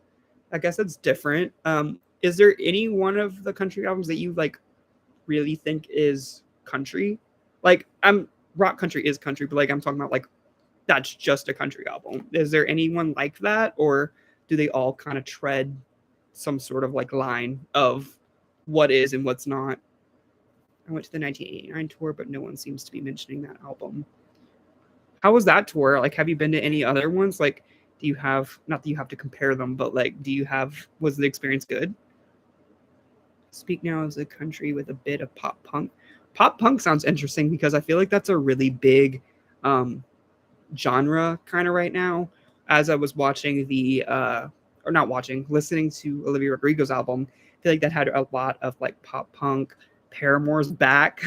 I guess that's different. Is there any one of the country albums that you like really think is country? Like I'm rock country is country, but like I'm talking about like that's just a country album. Is there anyone like that, or do they all kind of tread some sort of like line of what is and what's not? I went to the 1989 tour, but no one seems to be mentioning that album. How was that tour? Like, have you been to any other ones? Like, do you have, not that you have to compare them, but like, was the experience good? Speak Now is a country with a bit of pop punk. Pop punk sounds interesting because I feel like that's a really big um, genre kind of right now. As I was watching or not watching, listening to Olivia Rodrigo's album, I feel like that had a lot of like pop punk. Paramore's back.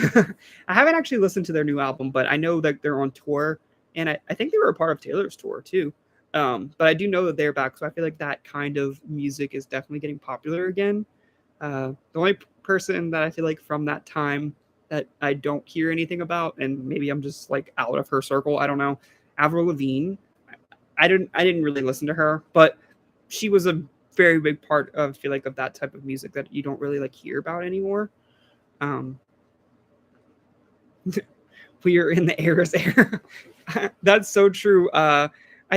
I haven't actually listened to their new album, but I know that they're on tour, and I think they were a part of Taylor's tour too. But I do know that they're back, so I feel like that kind of music is definitely getting popular again. The only person that I feel like from that time that I don't hear anything about, and maybe I'm just like out of her circle, I don't know. Avril Lavigne. I didn't really listen to her, but she was a very big part of, I feel like, of that type of music that you don't really like hear about anymore. Um, we are in the Eras era. That's so true. I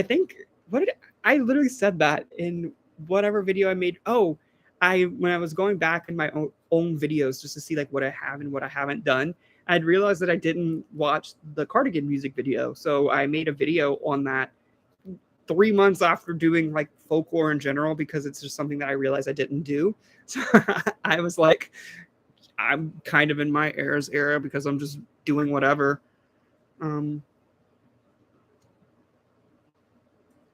think what did I literally said that in whatever video I made. Oh, I when I was going back in my own videos just to see like what I have and what I haven't done, I'd realized that I didn't watch the Cardigan music video. So I made a video on that 3 months after doing like folklore in general because it's just something that I realized I didn't do. So I was like, I'm kind of in my Eras era because I'm just doing whatever. Um,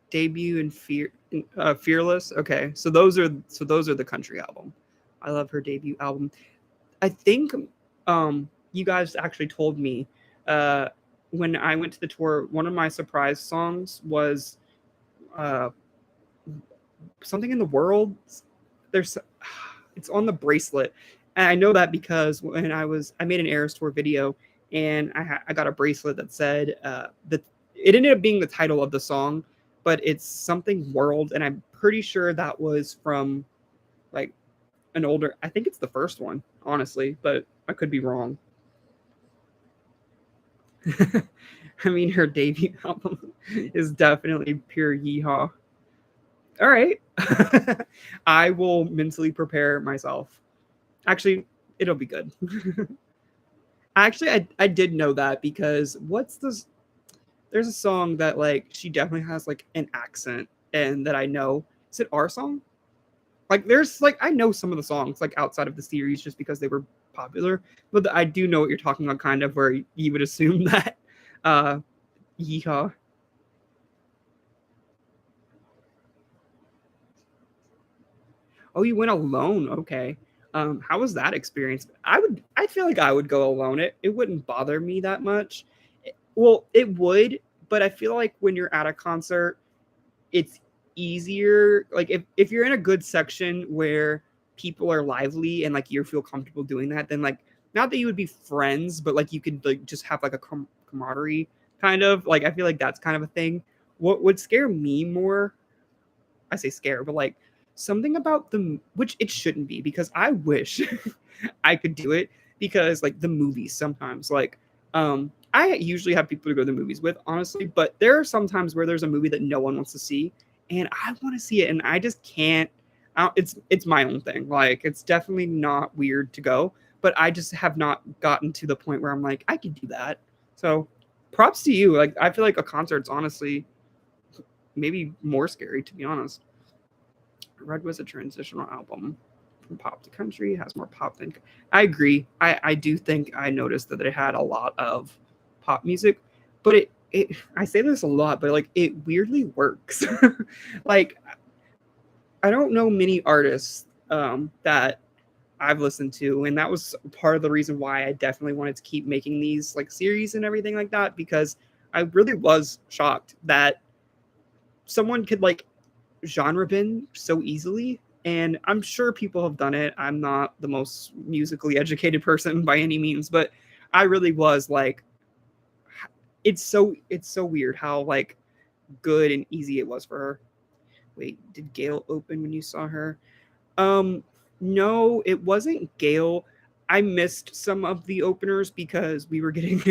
Debut and Fearless. Okay, so those are the country album. I love her debut album. I think you guys actually told me uh, when I went to the tour, one of my surprise songs was uh, something in the world. There's it's on the bracelet, and I know that because when I made an Eras tour video, and I got a bracelet that said that it ended up being the title of the song, but it's something world, and I'm pretty sure that was from like an older. I think it's the first one, honestly, but I could be wrong. I mean, her debut album is definitely pure yeehaw. All right. I will mentally prepare myself. Actually, it'll be good. Actually, I did know that because what's this? There's a song that like she definitely has like an accent and that I know. Is it our song? Like there's like I know some of the songs like outside of the series just because they were popular, but I do know what you're talking about kind of where you would assume that uh yeehaw. Oh, you went alone. Okay. How was that experience? I feel like I would go alone. It wouldn't bother me that much. Well, it would, but I feel like when you're at a concert, it's easier. Like if you're in a good section where people are lively and like you feel comfortable doing that, then like not that you would be friends, but like you could like just have like a camaraderie kind of. Like I feel like that's kind of a thing. What would scare me more, I say scare, but like something about the which it shouldn't be because I wish I could do it because like the movies sometimes like I usually have people to go to the movies with honestly, but there are sometimes where there's a movie that no one wants to see and I want to see it and I just can't. It's my own thing. Like it's definitely not weird to go, but I just have not gotten to the point where I'm like I could do that. So props to you. Like I feel like a concert's honestly maybe more scary to be honest. Red was a transitional album from pop to country. It has more pop than. I agree. I do think I noticed that it had a lot of pop music, but it I say this a lot, but like it weirdly works. Like I don't know many artists that I've listened to, and that was part of the reason why I definitely wanted to keep making these like series and everything like that because I really was shocked that someone could like genre bend so easily. And I'm sure people have done it. I'm not the most musically educated person by any means, but I really was like, it's so weird how like good and easy it was for her. Wait, did Gail open when you saw her? Um, no, it wasn't Gail. I missed some of the openers because we were getting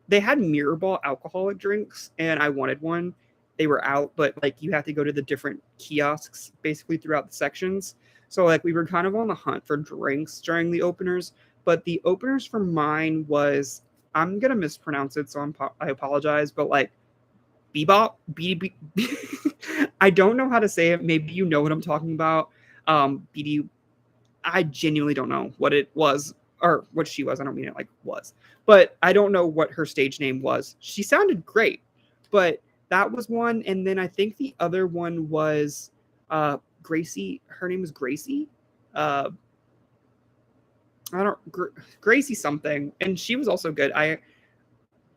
they had mirror ball alcoholic drinks and I wanted one. They were out, but like you have to go to the different kiosks basically throughout the sections. So like we were kind of on the hunt for drinks during the openers, but the openers for mine was I'm gonna mispronounce it, so I apologize, but like bebop, I don't know how to say it. Maybe you know what I'm talking about. BD I genuinely don't know what it was or what she was. I don't mean it like was, but I don't know what her stage name was. She sounded great, but that was one. And then I think the other one was Gracie. Her name is Gracie. Uh, I don't Gracie something, and she was also good. I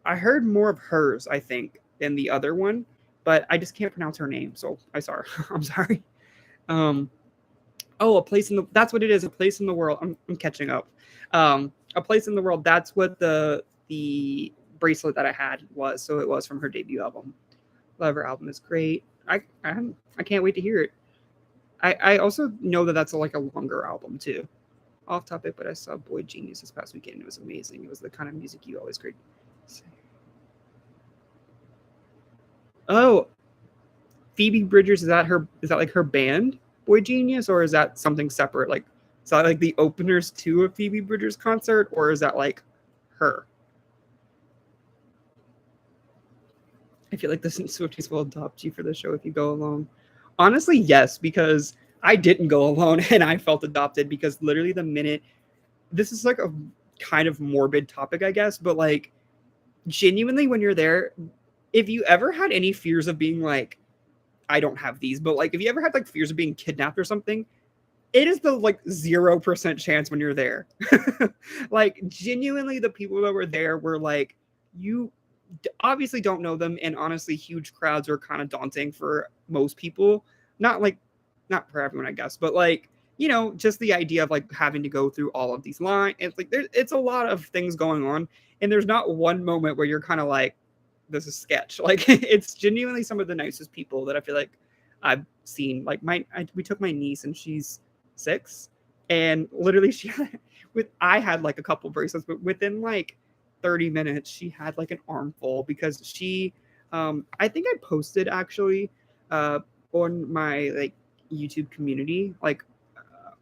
heard more of hers, I think, than the other one, but I just can't pronounce her name, so I'm sorry. Um, oh, a place in the that's what it is. A place in the world. I'm catching up. A place in the world. That's what the bracelet that I had was. So it was from her debut album. Love her album is great. I can't wait to hear it. I also know that that's like a longer album too. Off topic, but I saw Boy Genius this past weekend. It was amazing. It was the kind of music you always create. Oh, Phoebe Bridgers, is that like her band, Boy Genius, or is that something separate? Like, is that like the openers to a Phoebe Bridgers concert, or is that like her? I feel like the Swifties will adopt you for the show if you go alone. Honestly, yes, because I didn't go alone and I felt adopted because literally the minute this is like a kind of morbid topic, I guess, but like genuinely when you're there, if you ever had any fears of being like, I don't have these, but like if you ever had like fears of being kidnapped or something, it is the like 0% chance when you're there. Like genuinely the people that were there were like, you obviously don't know them, and honestly huge crowds are kind of daunting for most people. Not like, not for everyone I guess, but like, just the idea of like having to go through all of these lines, it's like it's a lot of things going on, and there's not one moment where you're kind of like, this is sketch. Like it's genuinely some of the nicest people that I feel like I've seen. Like we took my niece and she's 6, and literally I had like a couple bracelets, but within like 30 minutes she had like an armful because I think I posted actually on my like YouTube community, like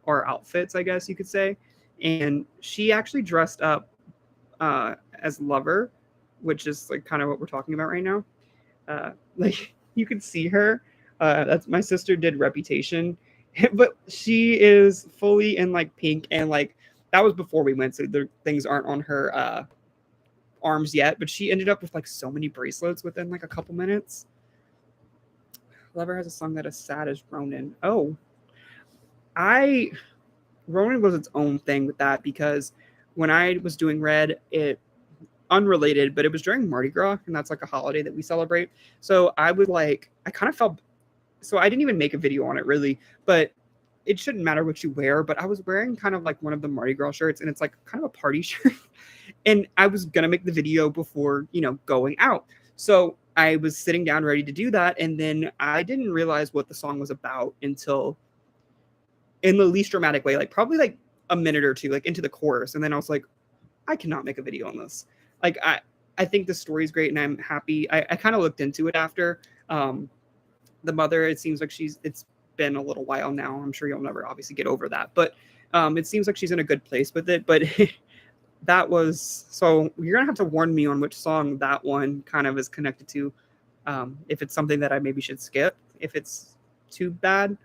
our outfits, I guess you could say, and she actually dressed up as Lover, which is like kind of what we're talking about right now. Like you could see her. That's my sister did Reputation, but she is fully in like pink, and like that was before we went, so the things aren't on her arms yet. But she ended up with like so many bracelets within like a couple minutes. Lover has a song that is sad as Ronan. Oh, I Ronan was its own thing with that because when I was doing Red, it unrelated, but it was during Mardi Gras, and that's like a holiday that we celebrate. So I kind of felt, so I didn't even make a video on it really, but it shouldn't matter what you wear. But I was wearing kind of like one of the Mardi Gras shirts, and it's like kind of a party shirt. And I was gonna make the video before, going out. So I was sitting down ready to do that, and then I didn't realize what the song was about until in the least dramatic way, like probably like a minute or two, like into the chorus. And then I was like, I cannot make a video on this. Like I think the story is great, and I'm happy. I kind of looked into it after. The mother, it seems like it's been a little while now. I'm sure you'll never obviously get over that, but it seems like she's in a good place with it. But that was, so you're gonna have to warn me on which song that one kind of is connected to. If it's something that I maybe should skip, if it's too bad.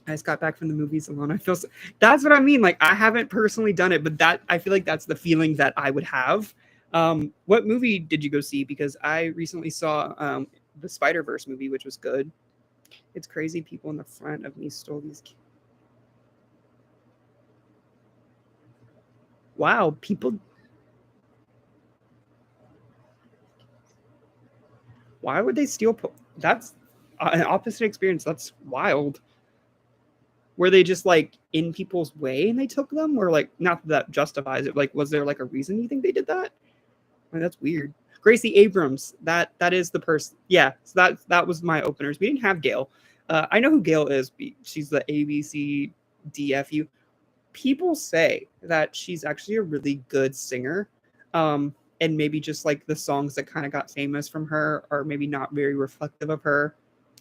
I just got back from the movies alone. That's what I mean. Like I haven't personally done it, but I feel like that's the feeling that I would have. What movie did you go see? Because I recently saw the Spider-Verse movie, which was good. It's crazy. People in the front of me stole these. Wow, people. Why would they steal? That's an opposite experience. That's wild. Were they just like in people's way and they took them, or like not that justifies it? Like, was there like a reason you think they did that? I mean, that's weird. Gracie Abrams, that is the person. Yeah, so that was my openers. We didn't have Gail. I know who Gail is. She's the ABCDFU. People say that she's actually a really good singer, and maybe just like the songs that kind of got famous from her are maybe not very reflective of her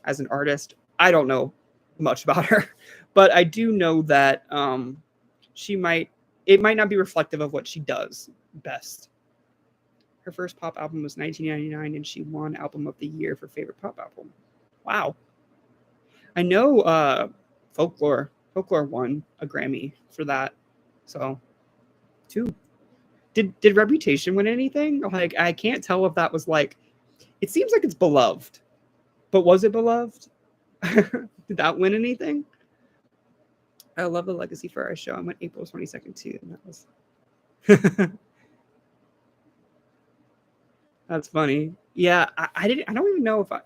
as an artist. I don't know much about her, but I do know that it might not be reflective of what she does best. Her first pop album was 1999, and she won Album of the Year for Favorite Pop Album. Wow. I know Folklore won a Grammy for that. So, 2. Did Reputation win anything? Like, I can't tell if that was like, it seems like it's beloved, but was it beloved? Did that win anything? I love the Legacy for our show. I went April 22nd too, and that was that's funny. Yeah, I didn't. I don't even know if I.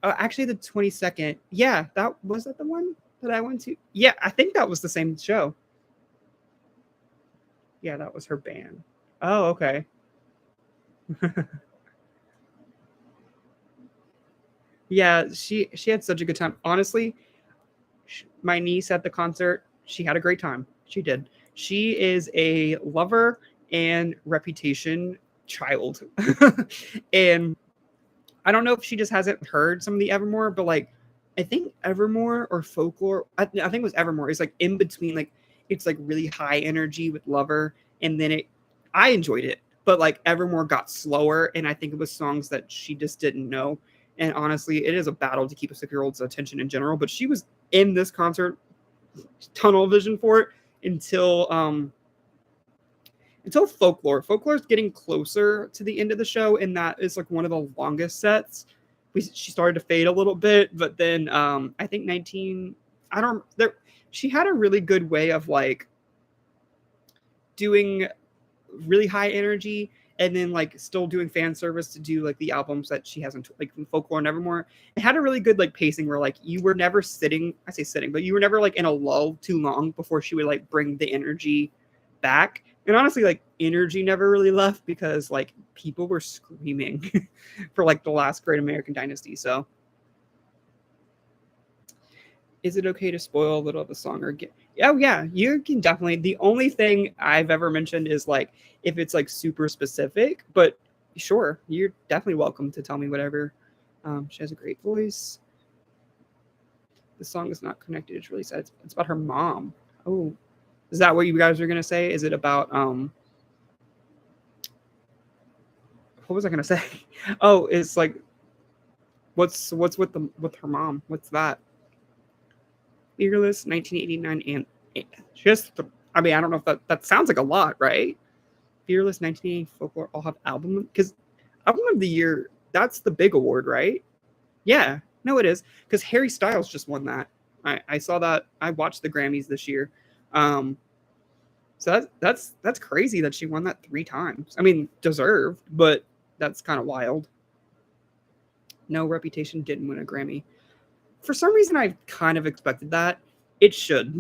Actually, the 22nd. Yeah, that the one that I went to. Yeah, I think that was the same show. Yeah, that was her band. Oh, okay. Yeah, she had such a good time. Honestly, my niece at the concert, she had a great time. She did. She is a lover and reputation child. And I don't know if she just hasn't heard some of the Evermore, but like I think Evermore or Folklore, I think it was Evermore. It's like in between, like it's like really high energy with Lover, and then I enjoyed it, but like Evermore got slower, and I think it was songs that she just didn't know. And honestly, it is a battle to keep a 6-year-old's attention in general. But she was in this concert, tunnel vision for it until Folklore. Folklore is getting closer to the end of the show, and that is like one of the longest sets. She started to fade a little bit, but then I think 19. I don't. There, she had a really good way of like doing really high energy and then like still doing fan service to do like the albums that she hasn't like from Folklore and Evermore. It had a really good like pacing where like you were never sitting. I say sitting, but you were never like in a lull too long before she would like bring the energy back. And honestly, like energy never really left because like people were screaming for like the last Great American Dynasty. So, is it okay to spoil a little of the song or get? Oh yeah, you can definitely. The only thing I've ever mentioned is like if it's like super specific, but sure, you're definitely welcome to tell me whatever. She has a great voice. The song is not connected. It's really sad. It's about her mom. Oh, is that what you guys are gonna say? Is it about what was I gonna say? Oh, it's like what's with her mom? What's that? Fearless, 1989, and just I mean I don't know if that sounds like a lot, right? Fearless, 1980, Folklore all have album because album of the year. That's the big award, right? Yeah, no, it is because Harry Styles just won that. I saw that. I watched the Grammys this year. Um, so that's crazy that she won that 3 times. I mean, deserved, but that's kind of wild. No, Reputation didn't win a Grammy. For some reason, I kind of expected that. It should.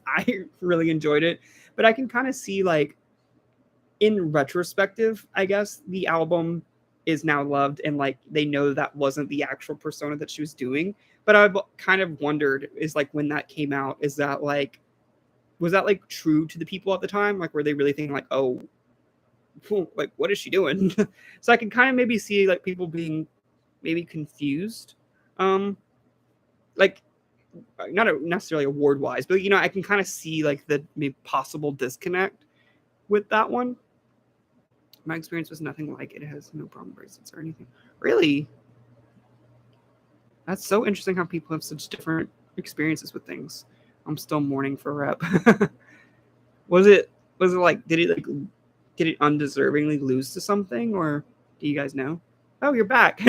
I really enjoyed it, but I can kind of see like in retrospective, I guess the album is now loved and like they know that wasn't the actual persona that she was doing. But I've kind of wondered is like when that came out, is that like was that like true to the people at the time? Like were they really thinking like, oh, like what is she doing? So I can kind of maybe see like people being maybe confused. Um like not necessarily award wise, but I can kind of see like the maybe possible disconnect with that one. My experience was nothing like it. It has no problem bracelets or anything. Really? That's so interesting how people have such different experiences with things. I'm still mourning for Rep. was it was it like did it undeservingly lose to something or do you guys know? Oh, you're back.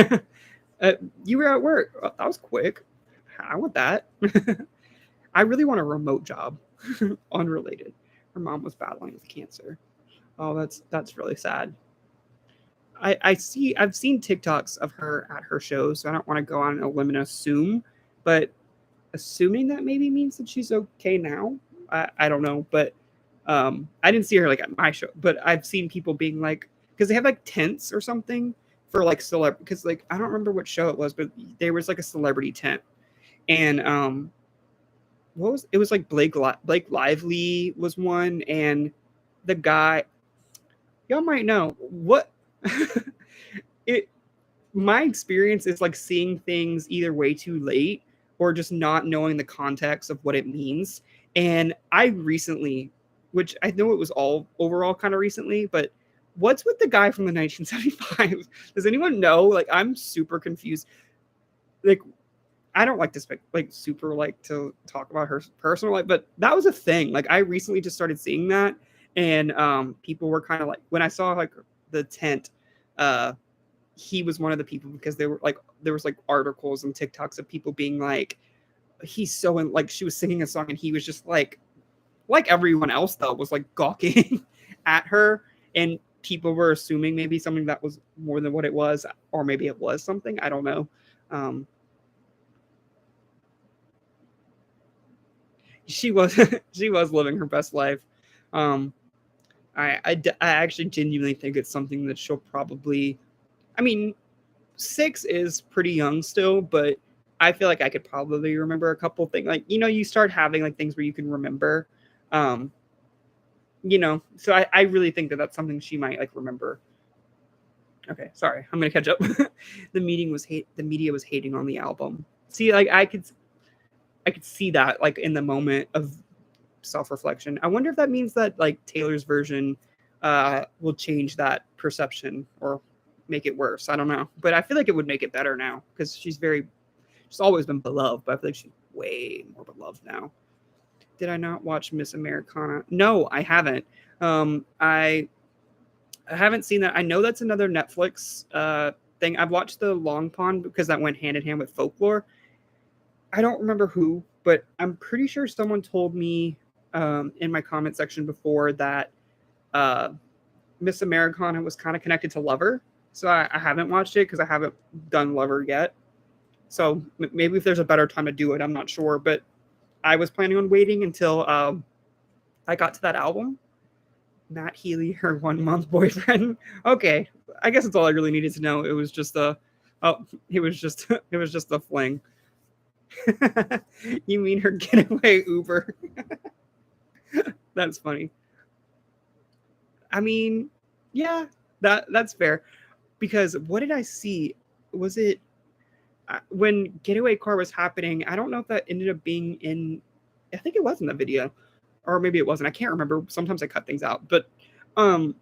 You were at work. Oh, that was quick. I want that. I really want a remote job. Unrelated. Her mom was battling with cancer. Oh, that's really sad. I've seen TikToks of her at her shows, so I don't want to go on a limb and assume, but assuming that maybe means that she's okay now. I don't know, but I didn't see her like at my show, but I've seen people being like because they have like tents or something for like celeb because like I don't remember what show it was, but there was like a celebrity tent and what was it was like Blake Lively was one and the guy y'all might know what it my experience is like seeing things either way too late or just not knowing the context of what it means. And I recently, which I know it was all overall kind of recently, but what's with the guy from the 1975? Does anyone know? Like, I'm super confused. Like, I don't like to like super like to talk about her personal life, but that was a thing. Like, I recently just started seeing that, and people were kind of like when I saw like the tent. He was one of the people because they were like there was like articles and TikToks of people being like he's so in like she was singing a song and he was just like everyone else though was like gawking at her and people were assuming maybe something that was more than what it was, or maybe it was something. I don't know. Um, she was she was living her best life. Um, I actually genuinely think it's something that she'll probably. I mean, 6 is pretty young still, but I feel like I could probably remember a couple things. Like, you start having like things where you can remember. Um, so I really think that that's something she might like remember. Okay, sorry, I'm gonna catch up. The media was hating on the album. See, like I could see that like in the moment of self-reflection. I wonder if that means that like Taylor's version will change that perception or make it worse. I don't know, but I feel like it would make it better now because she's always been beloved, but I feel like she's way more beloved now. Did I not watch Miss Americana? No, I haven't. I haven't seen that. I know that's another Netflix thing. I've watched the Long Pond because that went hand in hand with Folklore. I don't remember who, but I'm pretty sure someone told me in my comment section before that uh, Miss Americana was kind of connected to Lover. So I haven't watched it because I haven't done Lover yet. So maybe if there's a better time to do it, I'm not sure. But I was planning on waiting until I got to that album. Matt Healy, her 1 month boyfriend. Okay, I guess that's all I really needed to know. It was just it was just it was just a fling. You mean her getaway Uber? That's funny. I mean, yeah, that's fair. Because what did I see? Was it when Getaway Car was happening? I don't know if that ended up being in. I think it was in the video, or maybe it wasn't. I can't remember. Sometimes I cut things out, but um,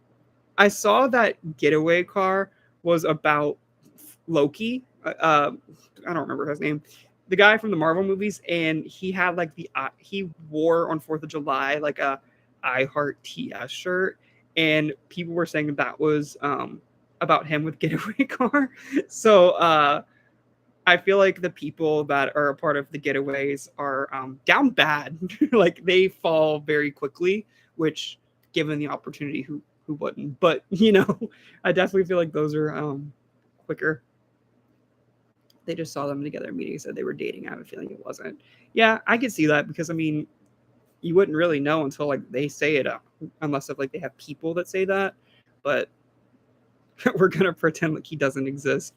I saw that Getaway Car was about Loki. I don't remember his name. The guy from the Marvel movies, and he had like he wore on 4th of July like a I Heart TS shirt, and people were saying that was about him with Getaway Car. So I feel like the people that are a part of the Getaways are down bad. Like they fall very quickly, which given the opportunity, who wouldn't? But I definitely feel like those are quicker. They just saw them together meeting, said they were dating. I have a feeling it wasn't. Yeah, I could see that because I mean, you wouldn't really know until like they say it, unless if like they have people that say that. But we're gonna pretend like he doesn't exist.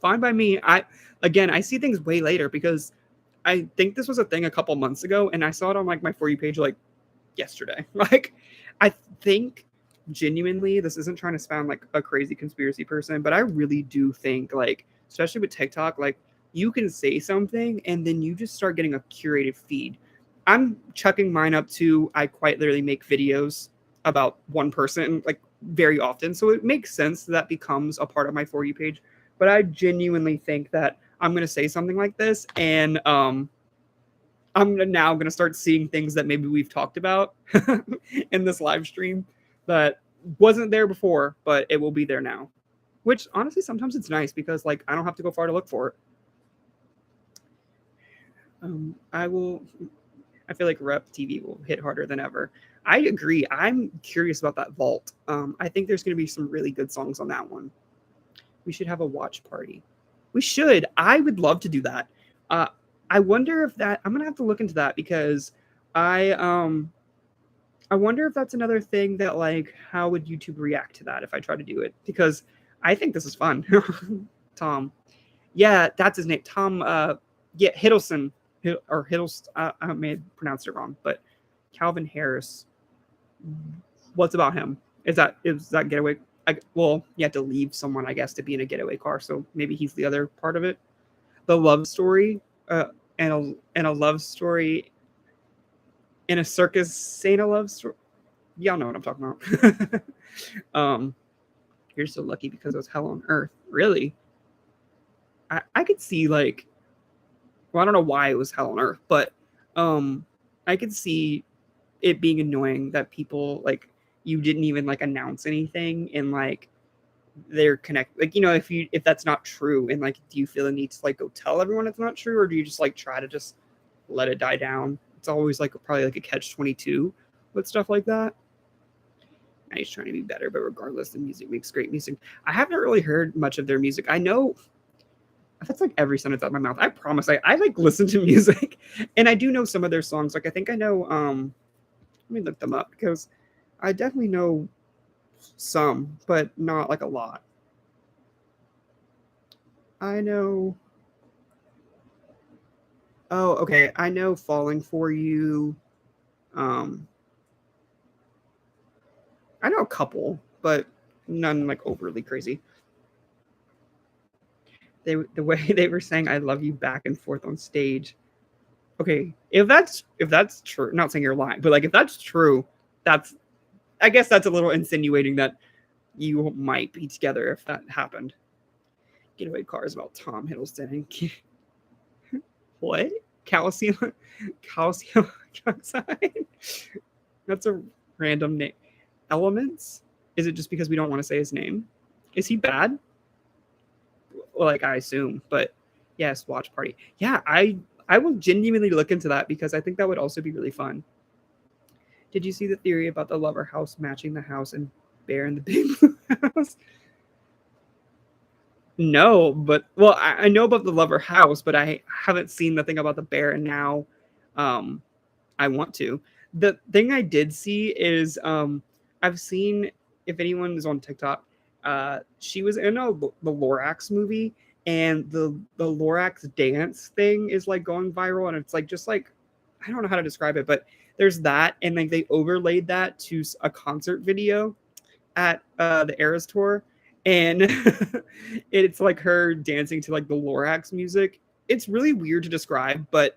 Fine by me. I see things way later because I think this was a thing a couple months ago, and I saw it on like my For You page like yesterday. Like, I think genuinely, this isn't trying to sound like a crazy conspiracy person, but I really do think like, especially with TikTok, like you can say something and then you just start getting a curated feed. I'm chucking mine up to I quite literally make videos about one person like very often, so it makes sense that becomes a part of my For You page. But I genuinely think that I'm gonna say something like this, and I'm now going to start seeing things that maybe we've talked about in this live stream that wasn't there before, but it will be there now. Which honestly, sometimes it's nice because like I don't have to go far to look for it. I will. I feel like Rep TV will hit harder than ever. I agree. I'm curious about that vault. I think there's going to be some really good songs on that one. We should have a watch party. We should. I would love to do that. Uh, I wonder if that. I'm gonna have to look into that because I I wonder if that's another thing that like how would YouTube react to that if I try to do it? Because I think this is fun. Tom. Yeah, that's his name. Tom yeah, Hiddleston or Hiddleston I may have pronounced it wrong, but Calvin Harris. What's about him? Is that getaway? Well, you have to leave someone, I guess, to be in a getaway car. So maybe he's the other part of it. The love story, and a love story in a circus ain't a love story. Y'all know what I'm talking about. um, you're so lucky because it was hell on earth. Really, I could see like, well, I don't know why it was hell on earth, but I could see it being annoying that people like you didn't even like announce anything and like they're connect like if that's not true and like do you feel the need to like go tell everyone it's not true or do you just like try to just let it die down? It's always like probably like a catch 22 with stuff like that. and he's trying to be better, but regardless, the music makes great music. I haven't really heard much of their music. I know that's like every sentence out of my mouth. I promise. I like listen to music, and I do know some of their songs. Like I think I know. Let me look them up because I definitely know some, but not like a lot. I know. Oh, okay. I know "Falling for You." Um, I know a couple, but none like overly crazy. The way they were saying "I love you" back and forth on stage. Okay, if that's true, not saying you're lying, but like if that's true, that's I guess that's a little insinuating that you might be together if that happened. Getaway car is about Tom Hiddleston and what? Calcium, calcium dioxide. That's a random name. Elements? Is it just because we don't want to say his name? Is he bad? Well, like I assume, but yes, watch party. Yeah, I will genuinely look into that because I think that would also be really fun. Did you see the theory about the lover house matching the house and bear in the big blue house? No, but well, I know about the lover house, but I haven't seen the thing about the bear, and now um, I want to. The thing I did see is I've seen if anyone is on TikTok, she was in the Lorax movie, and the Lorax dance thing is like going viral, and it's like just like I don't know how to describe it, but there's that, and like they overlaid that to a concert video at the Eras tour, and it's like her dancing to like the Lorax music. It's really weird to describe, but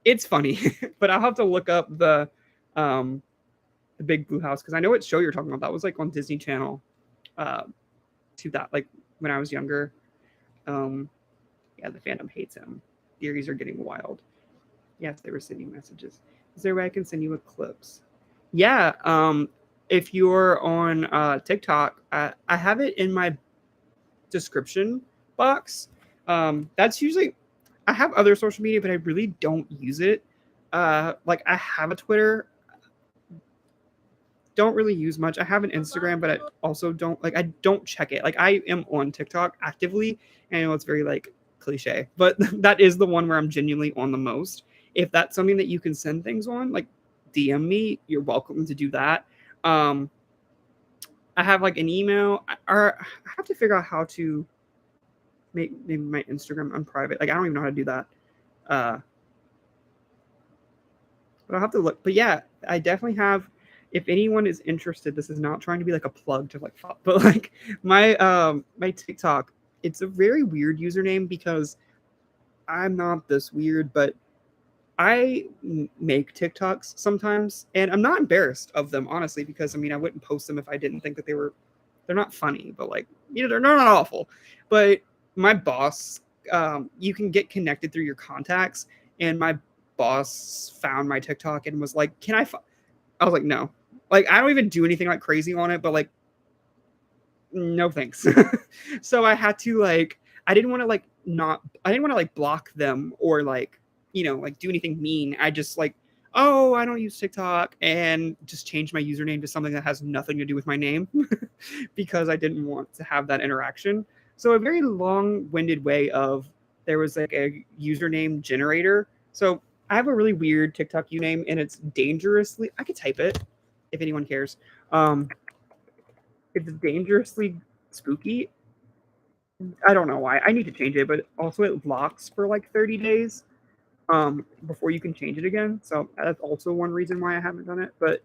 it's funny. But I'll have to look up the Big Blue House because I know what show you're talking about. That was like on Disney Channel. Uh, to that like when I was younger. Um, yeah, the fandom hates him. Theories are getting wild. Yes, they were sending messages. Is there a way I can send you a clips? Yeah. If you're on TikTok, I have it in my description box. That's usually I have other social media, but I really don't use it. Like I have a Twitter, don't really use much. I have an Instagram, but I also don't I don't check it. Like I am on TikTok actively, and I know it's very like cliche, but that is the one where I'm genuinely on the most. If that's something that you can send things on, like DM me, you're welcome to do that. Um, I have like an email, or I have to figure out how to make maybe my Instagram unprivate. Like I don't even know how to do that. Uh, but I'll have to look. But yeah, I definitely have. If anyone is interested, this is not trying to be like a plug to like, but like my TikTok, it's a very weird username because I'm not this weird, but I make TikToks sometimes, and I'm not embarrassed of them honestly because I mean I wouldn't post them if I didn't think that they're not funny, but like they're not awful. But my boss, you can get connected through your contacts, and my boss found my TikTok and was like, "Can I?" I was like, "No." Like I don't even do anything like crazy on it, but like, no thanks. So I had to like, I didn't want to like not, I didn't want to like block them or like, like do anything mean. I just like, oh, I don't use TikTok and just change my username to something that has nothing to do with my name because I didn't want to have that interaction. So a very long-winded way of there was like a username generator. So I have a really weird TikTok username and it's dangerously, I could type it if anyone cares. It's dangerously spooky. I don't know why. I need to change it, but also it locks for like 30 days before you can change it again. So that's also one reason why I haven't done it. But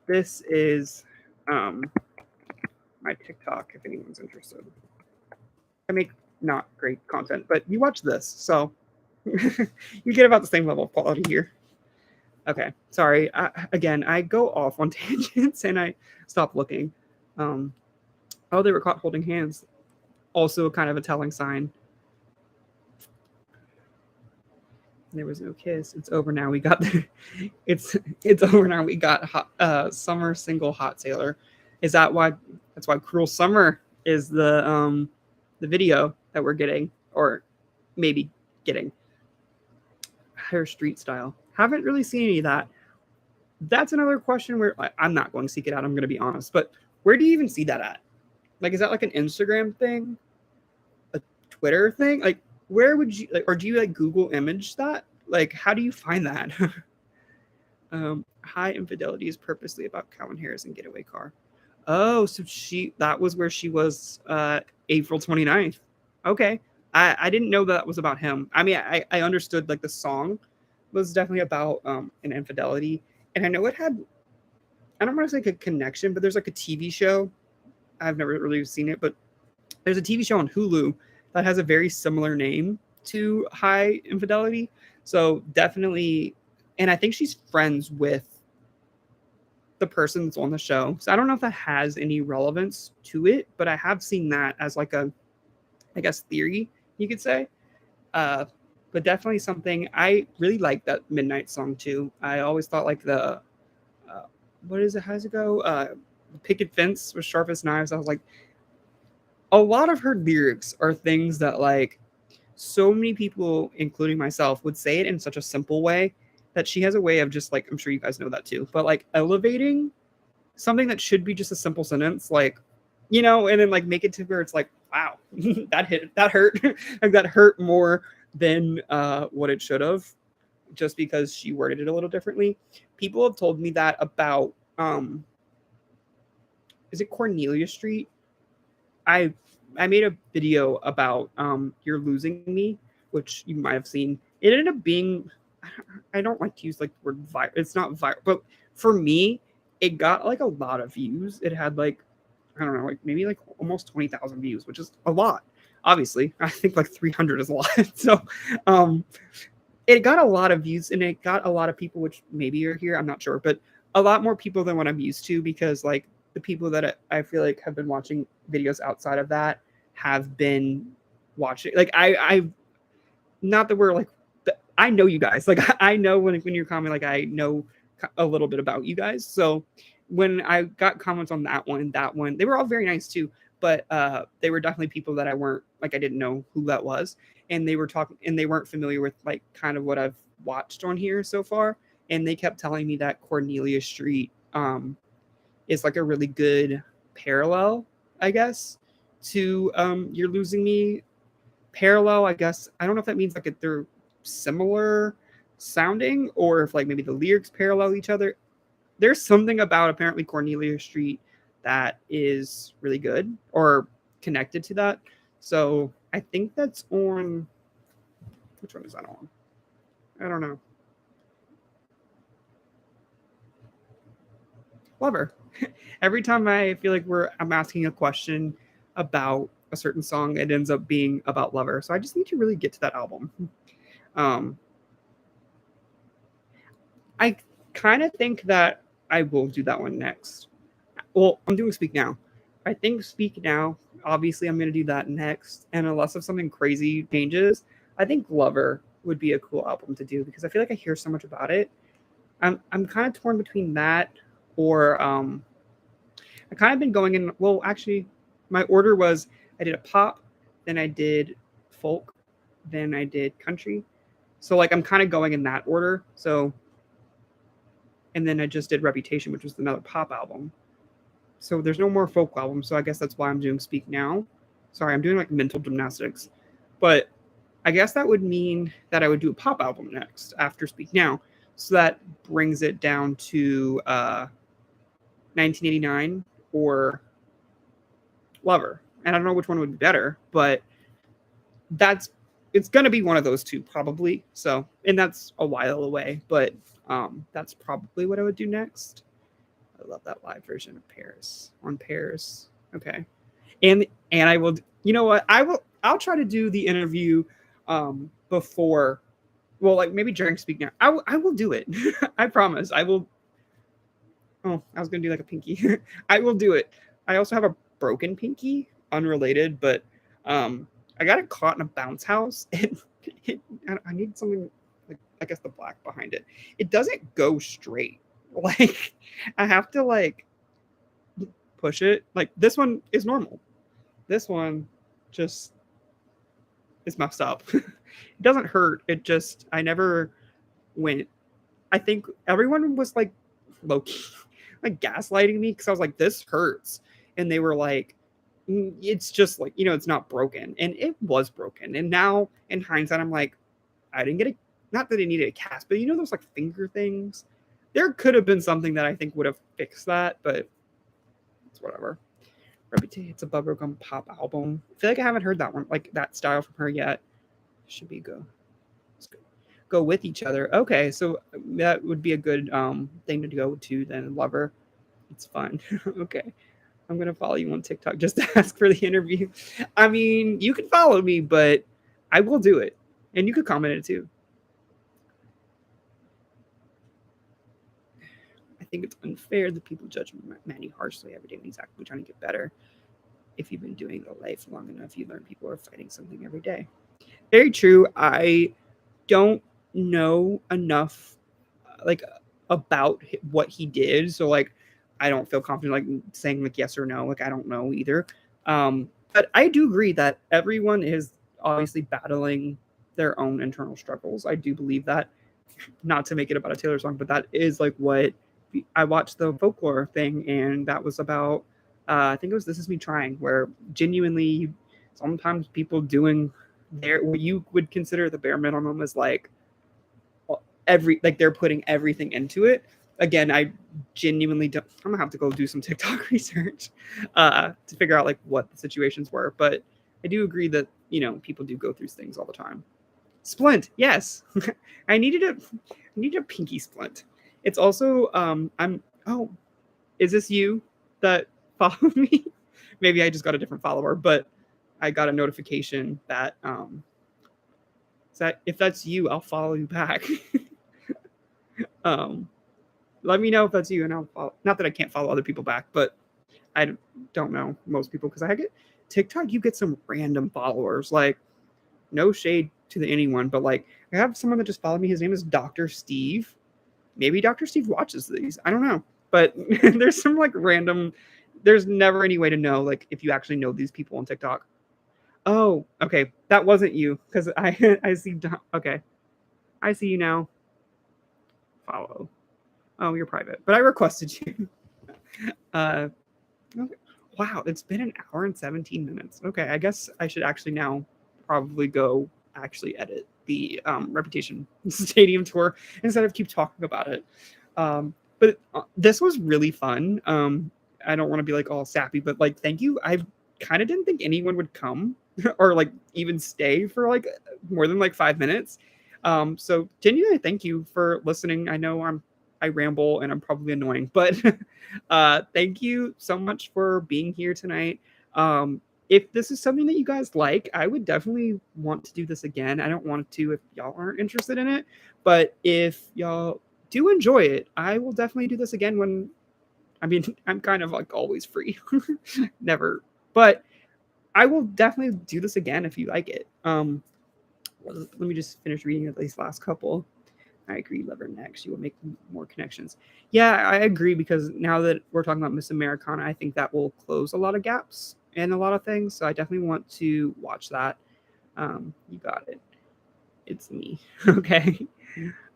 this is my TikTok if anyone's interested. I make not great content, but you watch this, so you get about the same level of quality here. Okay, sorry. Again, I go off on tangents and I stop looking. Oh, they were caught holding hands. Also, kind of a telling sign. There was no kiss. It's over now. We got the, it's over now. We got summer single hot sailor. Is that why? That's why Cruel Summer is the video that we're getting or maybe getting. Her street style. Haven't really seen any of that. that's another question where I'm not going to seek it out. I'm going to be honest, but where do you even see that at? Like, is that like an Instagram thing, a Twitter thing? Like, where would you like, or do you like Google image that? Like, how do you find that? High infidelity is purposely about Calvin Harris and Getaway Car. Oh, so that was where she was April 29th. Okay. I didn't know that was about him. I mean, I understood like the song was definitely about an infidelity. And I know it had, I don't want to say like a connection, but there's like a TV show. I've never really seen it, but there's a TV show on Hulu that has a very similar name to High Infidelity. So definitely, and I think she's friends with the person that's on the show. So I don't know if that has any relevance to it, but I have seen that as like a, I guess, theory, you could say. Uh, but definitely something I really like that Midnight song too. I always thought like the, what is it? How does it go? Picket fence with sharpest knives. I was like, a lot of her lyrics are things that like so many people, including myself, would say it in such a simple way that she has a way of just like, I'm sure you guys know that too, but like elevating something that should be just a simple sentence, like, you know, and then like make it to where it's like, wow, that hurt. Like that hurt more than what it should have, just because she worded it a little differently. People have told me that about is it Cornelia Street? I I made a video about You're Losing Me, which you might have seen. It ended up being, I don't like to use like the word viral. It's not viral, but for me, it got like a lot of views. It had like, I don't know, like maybe like almost 20,000 views, which is a lot. Obviously, I think like 300 is a lot. So, um, it got a lot of views and it got a lot of people, which maybe are here. I'm not sure, but a lot more people than what I'm used to, because like the people that I feel like have been watching videos outside of that have been watching. Like I not that we're like, I know you guys. Like I know when you're commenting, like I know a little bit about you guys. So when I got comments on that one, they were all very nice too. But they were definitely people that I weren't like, I didn't know who that was, and they were talking and they weren't familiar with like kind of what I've watched on here so far, and they kept telling me that Cornelia Street is like a really good parallel, I guess, to You're Losing Me. Parallel, I guess. I don't know if that means like if they're similar sounding or if like maybe the lyrics parallel each other. There's something about apparently Cornelia Street that is really good or connected to that. So I think that's on. Which one is that on? I don't know. Lover. Every time I feel like I'm asking a question about a certain song, it ends up being about Lover. So I just need to really get to that album. Um, I kind of think that I will do that one next. Well, I'm doing Speak Now. I think Speak Now, obviously, I'm going to do that next. And unless if something crazy changes, I think Lover would be a cool album to do because I feel like I hear so much about it. I'm kind of torn between that or I kind of been going in. Well, actually, my order was I did a pop, then I did folk, then I did country. So like I'm kind of going in that order. So, and then I just did Reputation, which was another pop album. So there's no more folk albums. So I guess that's why I'm doing Speak Now. Sorry, I'm doing like mental gymnastics, but I guess that would mean that I would do a pop album next after Speak Now. So that brings it down to 1989 or Lover. And I don't know which one would be better, but it's going to be one of those two probably. So, and that's a while away, but that's probably what I would do next. I love that live version of Paris on Paris. Okay. And I will, you know what? I'll try to do the interview before, well, like maybe during Speak Now. I will do it. I promise. I will. Oh, I was going to do like a pinky. I will do it. I also have a broken pinky, unrelated, but I got it caught in a bounce house. And I need something like, I guess the black behind it. It doesn't go straight. Like I have to like push it. Like this one is normal. This one just is messed up. It doesn't hurt. It just, I never went. I think everyone was like, low-key like gaslighting me because I was like, this hurts. And they were like, it's just like, it's not broken. And it was broken. And now in hindsight, I'm like, I didn't get a, not that it needed a cast, but those like finger things. There could have been something that I think would have fixed that, but it's whatever. Reputation, it's a bubblegum pop album. I feel like I haven't heard that one, like that style from her yet. Should be go. Go with each other. Okay, so that would be a good thing to go to then. Lover. It's fun. Okay. I'm gonna follow you on TikTok just to ask for the interview. I mean, you can follow me, but I will do it. And you could comment it too. I think it's unfair that people judge Manny harshly every day when he's actually trying to get better. If you've been doing the life long enough, you learn people are fighting something every day. Very true. I don't know enough like about what he did, so like I don't feel confident like saying like yes or no. Like I don't know either. But I do agree that everyone is obviously battling their own internal struggles. I do believe that. Not to make it about a Taylor song, but that is like what I watched the folklore thing, and that was about. I think it was "This Is Me Trying," where genuinely sometimes people doing their what you would consider the bare minimum is like they're putting everything into it. Again, I genuinely don't. I'm gonna have to go do some TikTok research to figure out like what the situations were, but I do agree that people do go through things all the time. Splint, yes. I needed a pinky splint. It's also oh, is this you that followed me? Maybe I just got a different follower, but I got a notification that if that's you, I'll follow you back. Let me know if that's you and I'll follow. Not that I can't follow other people back, but I don't know most people because I get TikTok, you get some random followers. Like, no shade to anyone, but like I have someone that just followed me. His name is Dr. Steve. Maybe Dr. Steve watches these. I don't know. But there's some like random, there's never any way to know like if you actually know these people on TikTok. Oh, okay. That wasn't you because I see. Okay. I see you now. Follow. Oh, you're private, but I requested you. Okay. Wow, it's been an hour and 17 minutes. Okay, I guess I should actually now probably go actually edit the Reputation Stadium tour instead of keep talking about it. But this was really fun. I don't want to be like all sappy, but like, thank you. I kind of didn't think anyone would come or like even stay for like more than like 5 minutes. So genuinely, thank you for listening. I know I ramble and I'm probably annoying, but thank you so much for being here tonight. If this is something that you guys like, I would definitely want to do this again. I don't want to if y'all aren't interested in it, but if y'all do enjoy it, I will definitely do this again when, I mean, I'm kind of like always free. Never, but I will definitely do this again if you like it. Let me just finish reading at least last couple. I agree. Love her next. You will make more connections. Yeah, I agree because now that we're talking about Miss Americana, I think that will close a lot of gaps and a lot of things. So I definitely want to watch that. You got it. It's me. Okay.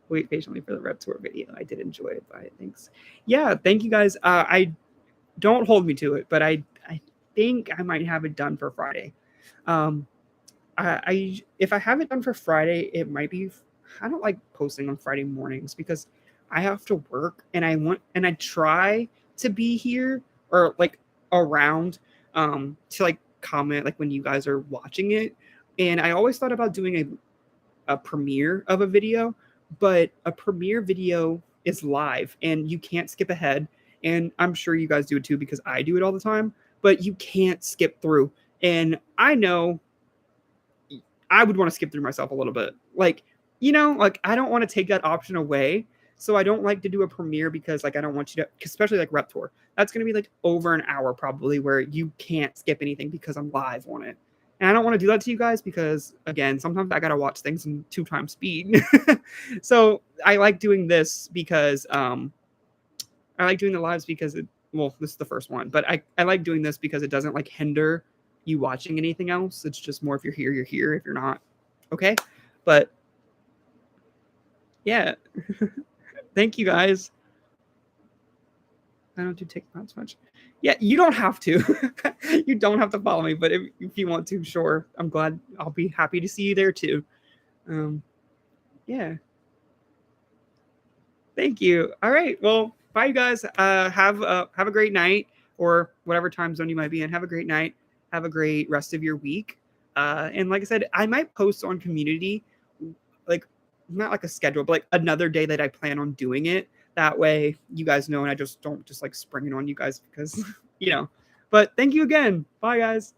Wait patiently for the rep tour video. I did enjoy it. Bye. Thanks. Yeah. Thank you guys. I don't hold me to it, but I think I might have it done for Friday. I if I have it done for Friday, it might be. I don't like posting on Friday mornings because I have to work and I try to be here or like around to like comment like when you guys are watching it. And I always thought about doing a premiere of a video, but a premiere video is live and you can't skip ahead. And I'm sure you guys do it too because I do it all the time, but you can't skip through. And I know I would want to skip through myself a little bit. Like, like I don't want to take that option away. So I don't like to do a premiere because like I don't want you to, especially like rep tour. That's going to be like over an hour probably where you can't skip anything because I'm live on it. And I don't want to do that to you guys because again, sometimes I got to watch things in 2x speed. So I like doing this because I like doing the lives because this is the first one, but I like doing this because it doesn't like hinder you watching anything else. It's just more if you're here, you're here. If you're not, okay. But yeah, thank you guys. I don't do TikToks much. Yeah, you don't have to. You don't have to follow me, but if you want to, sure. I'm glad. I'll be happy to see you there too. Yeah. Thank you. All right. Well, bye, you guys. Have a great night, or whatever time zone you might be in. Have a great night. Have a great rest of your week. And like I said, I might post on community, like not like a schedule, but like another day that I plan on doing it. That way, you guys know, and I just don't just like spring it on you guys because you know. But thank you again. Bye, guys.